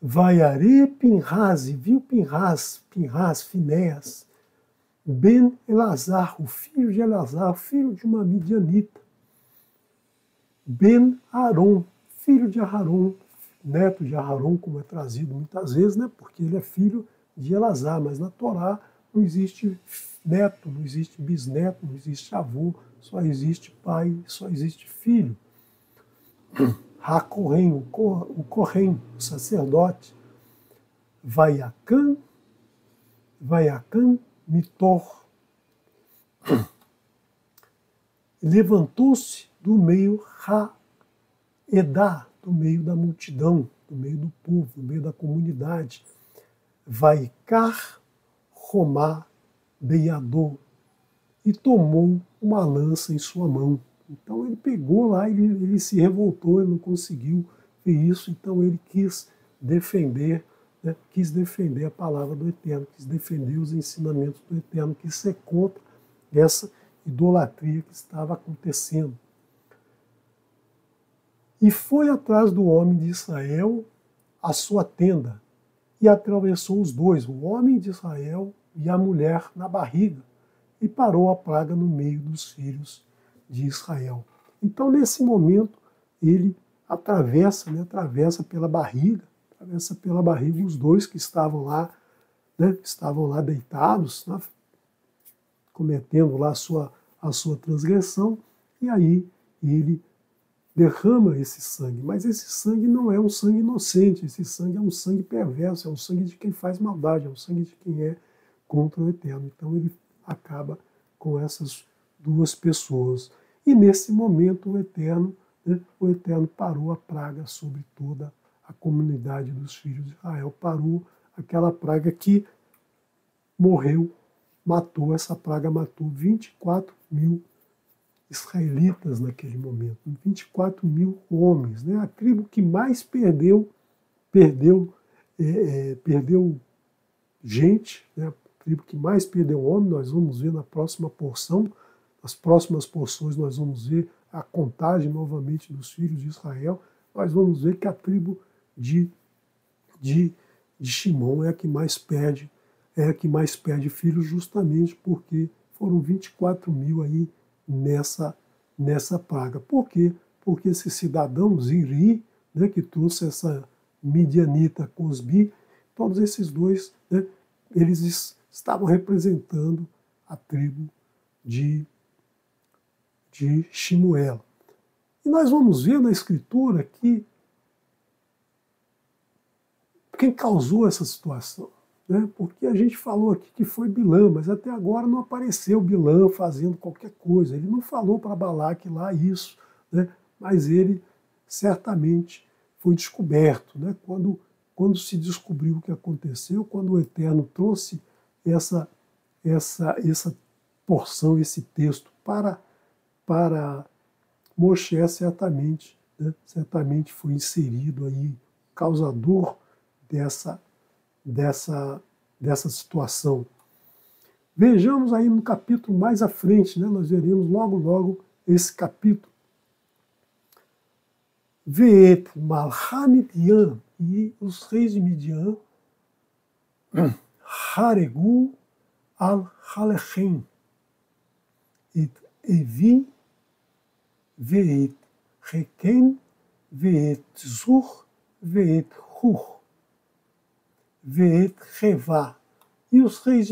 Vaiare Pinhas, e viu Pinhas, Finéas, Ben Elazar, o filho de Elazar, filho de uma midianita, Ben Aron, filho de Aharon, neto de Aharon, como é trazido muitas vezes, né? Porque ele é filho de Elazar, mas na Torá não existe neto, não existe bisneto, não existe avô, só existe pai, só existe filho. Hakorém, o Corém, o sacerdote, Vaiacan, Mitor, levantou-se do meio Edá, do meio da multidão, do meio do povo, do meio da comunidade, Vaikar Romá Beiador, e tomou uma lança em sua mão. Então ele pegou lá, ele se revoltou, ele não conseguiu ver isso, então ele quis defender, né, a palavra do Eterno, quis defender os ensinamentos do Eterno, quis ser contra essa idolatria que estava acontecendo. E foi atrás do homem de Israel à sua tenda, e atravessou os dois, o homem de Israel e a mulher na barriga, e parou a praga no meio dos filhos de Israel. Então, nesse momento, ele atravessa pela barriga os dois que estavam lá, né, deitados, né, cometendo lá a sua transgressão, e aí ele derrama esse sangue. Mas esse sangue não é um sangue inocente, esse sangue é um sangue perverso, é um sangue de quem faz maldade, é um sangue de quem é contra o Eterno. Então ele acaba com essas duas pessoas. E nesse momento o Eterno parou a praga sobre toda a comunidade dos filhos de Israel, parou aquela praga que essa praga matou 24 mil israelitas naquele momento, 24 mil homens, né? A tribo que mais perdeu gente, né? A tribo que mais perdeu homem, nós vamos ver na próxima porção, nas próximas porções nós vamos ver a contagem novamente dos filhos de Israel, nós vamos ver que a tribo de Shimon é a que mais perde, filhos, justamente porque foram 24 mil aí nessa praga. Por quê? Porque esse cidadão Ziri, né, que trouxe essa midianita Cosbi, todos esses dois, né, eles estavam representando a tribo de Shimuel. E nós vamos ver na Escritura que quem causou essa situação, né? Porque a gente falou aqui que foi Bilã, mas até agora não apareceu Bilã fazendo qualquer coisa. Ele não falou para Balaque lá isso, né? Mas ele certamente foi descoberto, né? Quando se descobriu o que aconteceu, quando o Eterno trouxe essa porção, esse texto para Moshe, certamente foi inserido aí, causador dessa situação. Vejamos aí no capítulo mais à frente, né? Nós veremos logo esse capítulo. Veet Malchá Midian, e os reis de Midian, Haregu al Halechem, et Evi, Veet Rekem, Veet Zur, Veet Hur, Veet Revá. E aos reis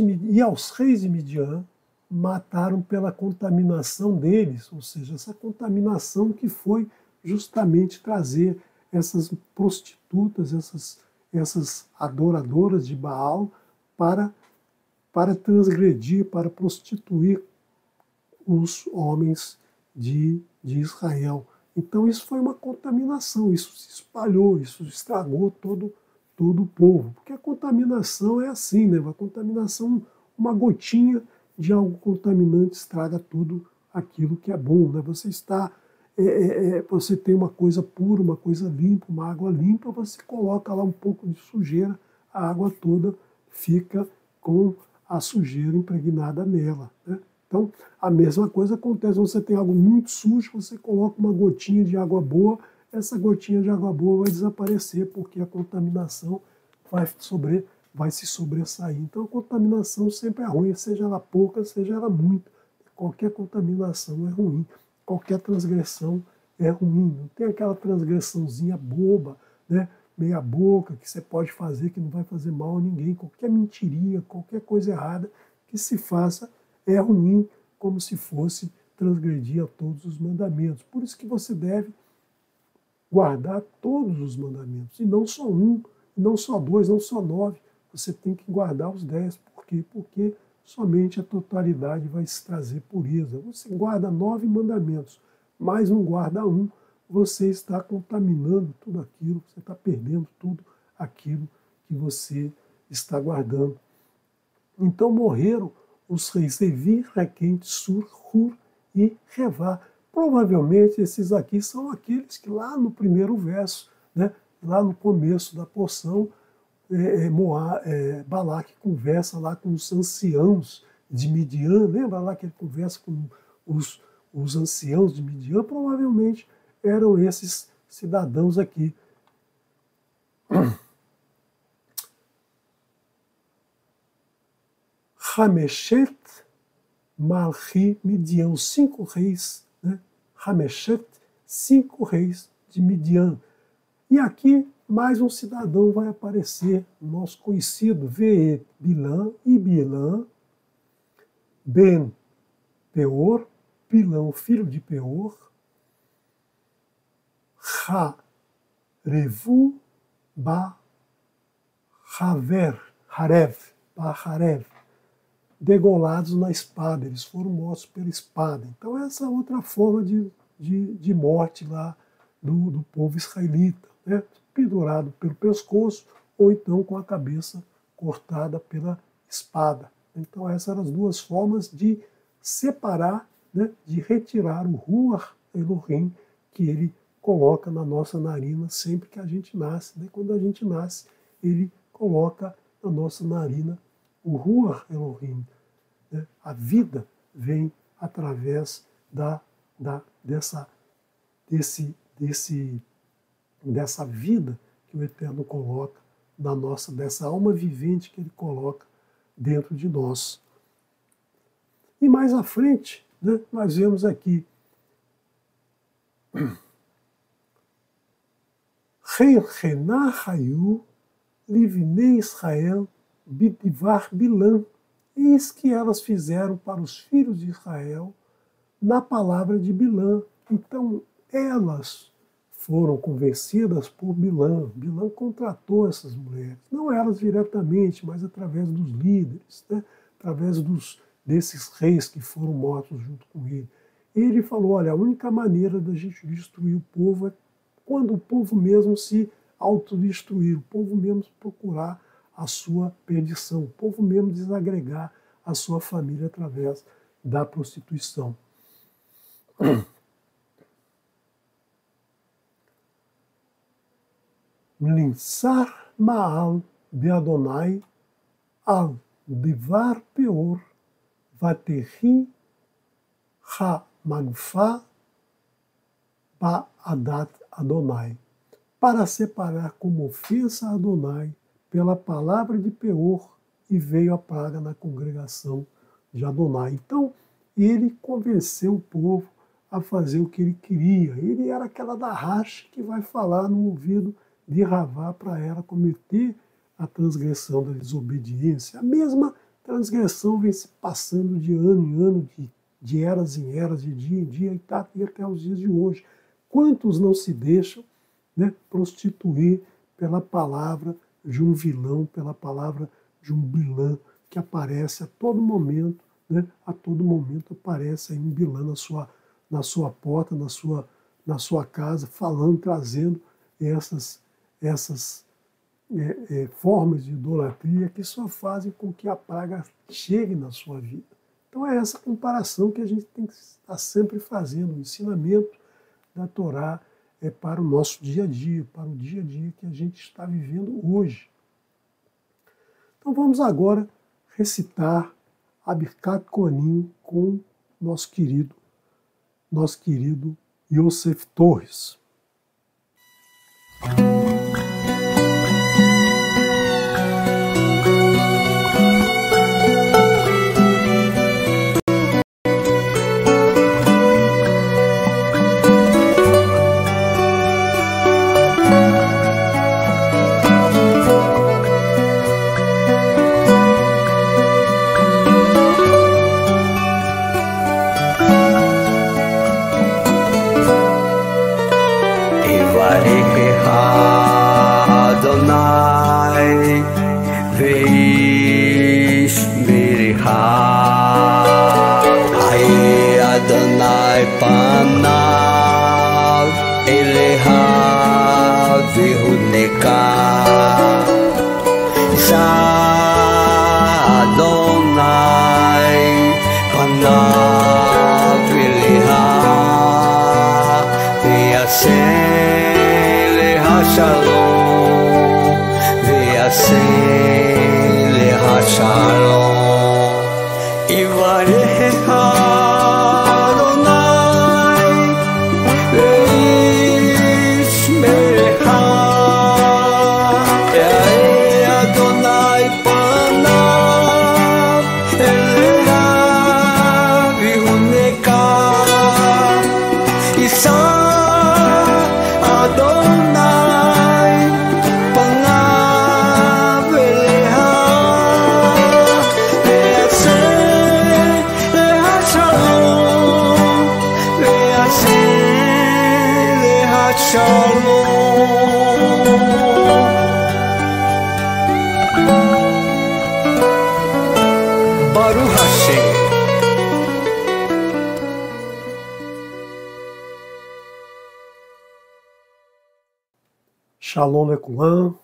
de Midian mataram pela contaminação deles, ou seja, essa contaminação que foi justamente trazer essas prostitutas, essas adoradoras de Baal para transgredir, para prostituir os homens de Israel. Então isso foi uma contaminação, isso se espalhou, isso estragou todo o povo. Porque a contaminação é assim, né? A contaminação, uma gotinha de algo contaminante estraga tudo aquilo que é bom, né? Você tem uma coisa pura, uma coisa limpa, uma água limpa, você coloca lá um pouco de sujeira, a água toda fica com a sujeira impregnada nela, né? Então, a mesma coisa acontece, você tem algo muito sujo, você coloca uma gotinha de água boa, essa gotinha de água boa vai desaparecer, porque a contaminação vai se sobressair. Então, a contaminação sempre é ruim, seja ela pouca, seja ela muita. Qualquer contaminação é ruim, qualquer transgressão é ruim. Não tem aquela transgressãozinha boba, né, meia boca, que você pode fazer, que não vai fazer mal a ninguém. Qualquer mentirinha, qualquer coisa errada que se faça é ruim, como se fosse transgredir a todos os mandamentos. Por isso que você deve guardar todos os mandamentos, e não só um, e não só dois, não só 9. Você tem que guardar os 10. Por quê? Porque somente a totalidade vai se trazer pureza. Você guarda 9 mandamentos, mas não guarda um, você está contaminando tudo aquilo, você está perdendo tudo aquilo que você está guardando. Então morreram os reis Evi, Requem, Sur, Hur e Revá. Provavelmente esses aqui são aqueles que lá no primeiro verso, né, lá no começo da porção, Balaque conversa lá com os anciãos de Midian. Lembra lá que ele conversa com os anciãos de Midian? Provavelmente eram esses cidadãos aqui. Hameshet, Malchi, Midian, os 5 reis, né? Hameshet, 5 reis de Midian. E aqui mais um cidadão vai aparecer, nosso conhecido Ve Bilã, e Bilã, Ben Peor, Bilã, filho de Peor, Revu, Ba Harev, degolados na espada, eles foram mortos pela espada. Então essa é outra forma de morte lá do povo israelita, né? Pendurado pelo pescoço ou então com a cabeça cortada pela espada. Então essas eram as duas formas de separar, né, de retirar o Ruach Elohim que ele coloca na nossa narina sempre que a gente nasce, né? Quando a gente nasce, ele coloca na nossa narina o Ruach Elohim, né? A vida vem através dessa vida que o Eterno coloca na nossa, dessa alma vivente que ele coloca dentro de nós. E mais à frente, né, nós vemos aqui Rená Hayu, Livnei Israel, Bidivar Bilã. Eis que elas fizeram para os filhos de Israel na palavra de Bilã. Então, elas foram convencidas por Bilã. Bilã contratou essas mulheres, não elas diretamente, mas através dos líderes, né? Através desses reis que foram mortos junto com ele. Ele falou, olha, a única maneira da gente destruir o povo é quando o povo mesmo se autodestruir, o povo mesmo procurar a sua perdição, o povo mesmo desagregar a sua família através da prostituição. Linsar Maal de Adonai al Divar Peor Vaterri Ha-Magfa Ba-Adat Adonai, para separar como ofensa a Adonai pela palavra de Peor, e veio a praga na congregação de Adonai. Então, ele convenceu o povo a fazer o que ele queria. Ele era aquela da racha que vai falar no ouvido de Ravá para ela cometer a transgressão da desobediência. A mesma transgressão vem se passando de ano em ano, de eras em eras, de dia em dia, e até os dias de hoje. Quantos não se deixam, né, prostituir pela palavra de um vilão, pela palavra de um Bilã, que aparece a todo momento, né, a todo momento aparece aí um Bilã na sua porta, na sua casa, falando, trazendo essas formas de idolatria que só fazem com que a praga chegue na sua vida. Então é essa comparação que a gente tem que estar sempre fazendo. O ensinamento da Torá é para o nosso dia a dia, para o dia a dia que a gente está vivendo hoje. Então vamos agora recitar a Birkat Kohanim com nosso querido Yosef Torres. Shalom Lekulam,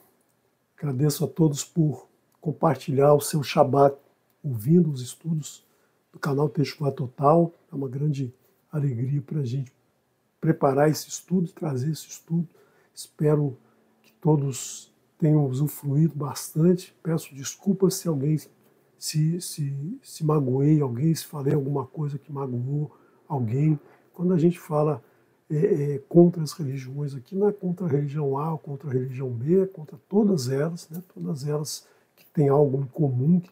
agradeço a todos por compartilhar o seu Shabat ouvindo os estudos do canal Teshuvah Total. É uma grande alegria para a gente preparar esse estudo, trazer esse estudo. Espero que todos tenham usufruído bastante. Peço desculpas se alguém se magoei alguém, se falei alguma coisa que magoou alguém. Quando a gente fala contra as religiões aqui, não é contra a religião A ou contra a religião B, é contra todas elas, né? Todas elas que têm algo em comum, que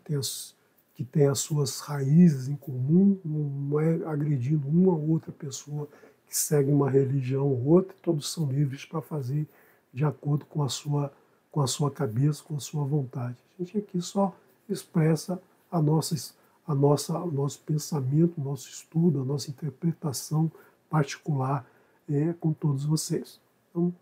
têm as suas raízes em comum, não é agredindo uma ou outra pessoa que segue uma religião ou outra, todos são livres para fazer de acordo com a sua cabeça, com a sua vontade. A gente aqui só expressa o nosso pensamento, o nosso estudo, a nossa interpretação particular com todos vocês. Então,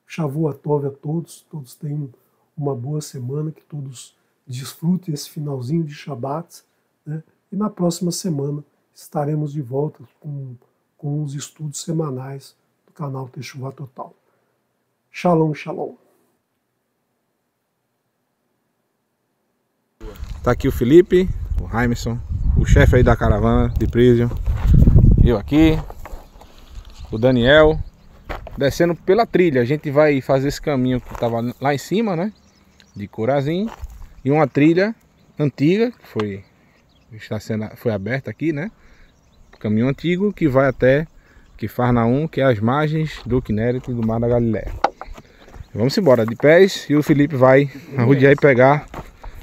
Shavua Tov a todos tenham uma boa semana, que todos desfrutem esse finalzinho de Shabat, né? E na próxima semana estaremos de volta com os estudos semanais do canal Teshuvah Total. Shalom, shalom. Tá aqui o Felipe, o Jaimson, o chefe aí da caravana de Prison, eu aqui, o Daniel, descendo pela trilha. A gente vai fazer esse caminho que estava lá em cima, né, de Corazim, e uma trilha antiga que foi aberta aqui, né, caminho antigo que vai até Quifarnaum, que é as margens do Quinéret e do Mar da Galileia. Vamos embora de pés e o Felipe vai arrodear e pegar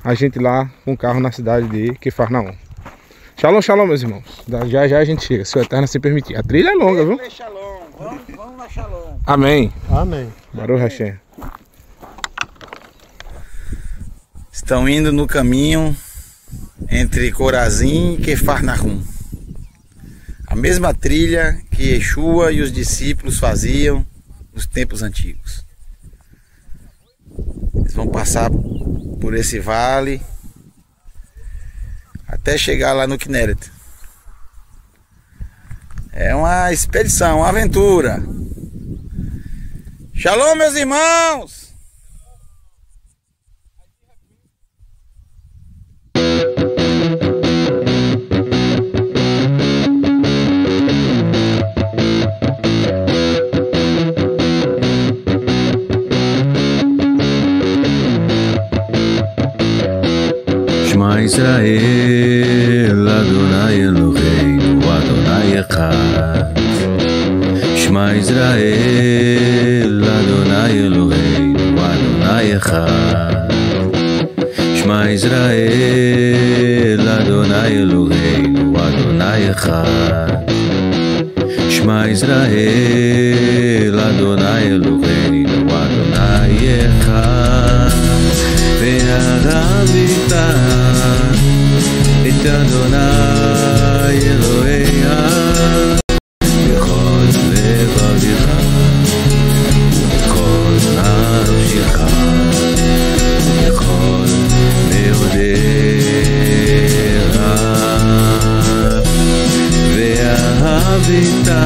a gente lá com o carro na cidade de Quifarnaum. Shalom, shalom, meus irmãos. Já já a gente chega, se o Eterno se permitir. A trilha é longa, viu? Vamos na Shalom. Amém. Amém. Baruch Hashem. Estão indo no caminho entre Corazim e Quifarnaum. A mesma trilha que Yeshua e os discípulos faziam nos tempos antigos. Eles vão passar por esse vale até chegar lá no Quinéret. É uma expedição, uma aventura. Shalom, meus irmãos! Shema Israel, Adonai Eloheinu, Adonai Echad. Shema Israel, Adonai Eloheinu, Adonai Echad. Shema Israel, Adonai Eloheinu, Adonai Echad. Shema Israel, Adonai Eloheinu, Adonai Echad. Ve'ahavita et Adonai Elohecha b'chol levavecha b'chol nafshecha b'chol meodecha. Ve'ahavita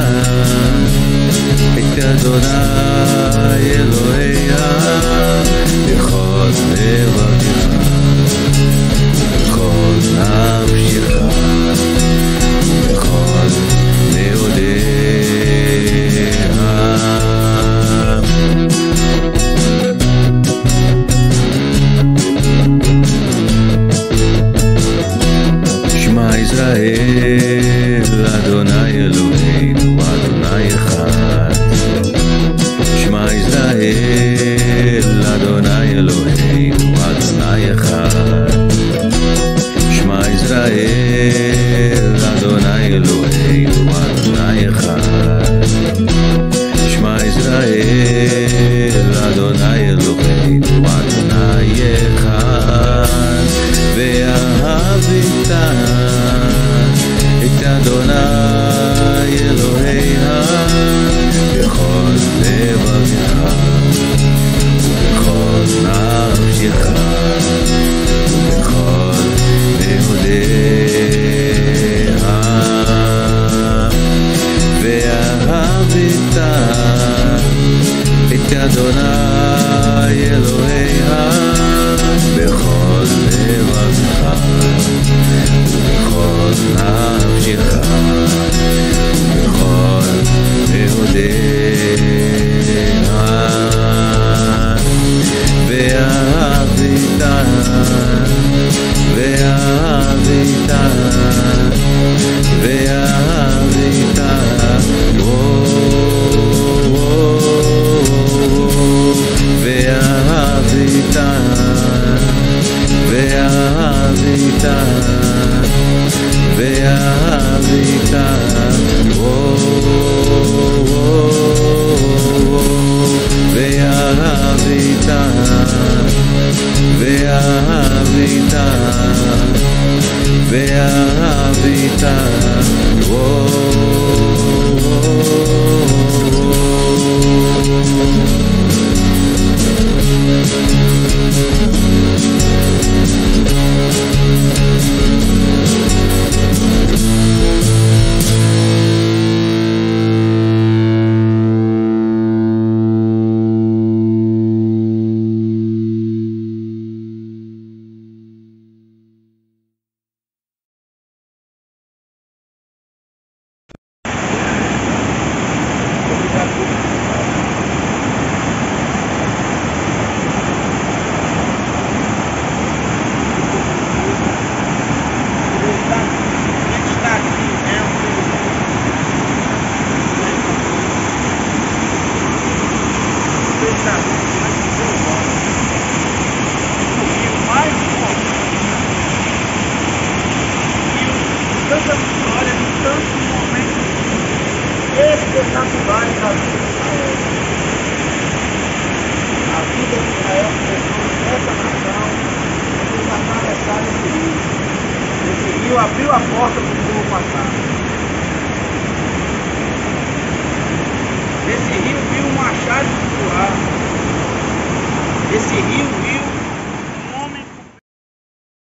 et Adonai Elohecha b'chol levavecha b'chol nafshecha b'chol meodecha. Shema Israel, Adonai Eloheinu, Adonai Echad. Shema Israel, Adonai Eloheinu, Adonai Echad. Shema Israel, Adonai Eloheinu, Adonai Echad. Shema Israel, Adonai Eloheinu, Adonai Echad. Ve'ahavita et Adonai Elohecha b'chol levavecha b'chol nafshecha b'chol meodecha. Ve'ahavita et Adonai Elohecha b'chol levavecha b'chol nafshecha b'chol meodecha. Ve'ahavita ve'ahavita ve'ahavita ve'ahavita ve'ahavita ve'ahavita ve'ahavita ve'ahavita ve'ahavita.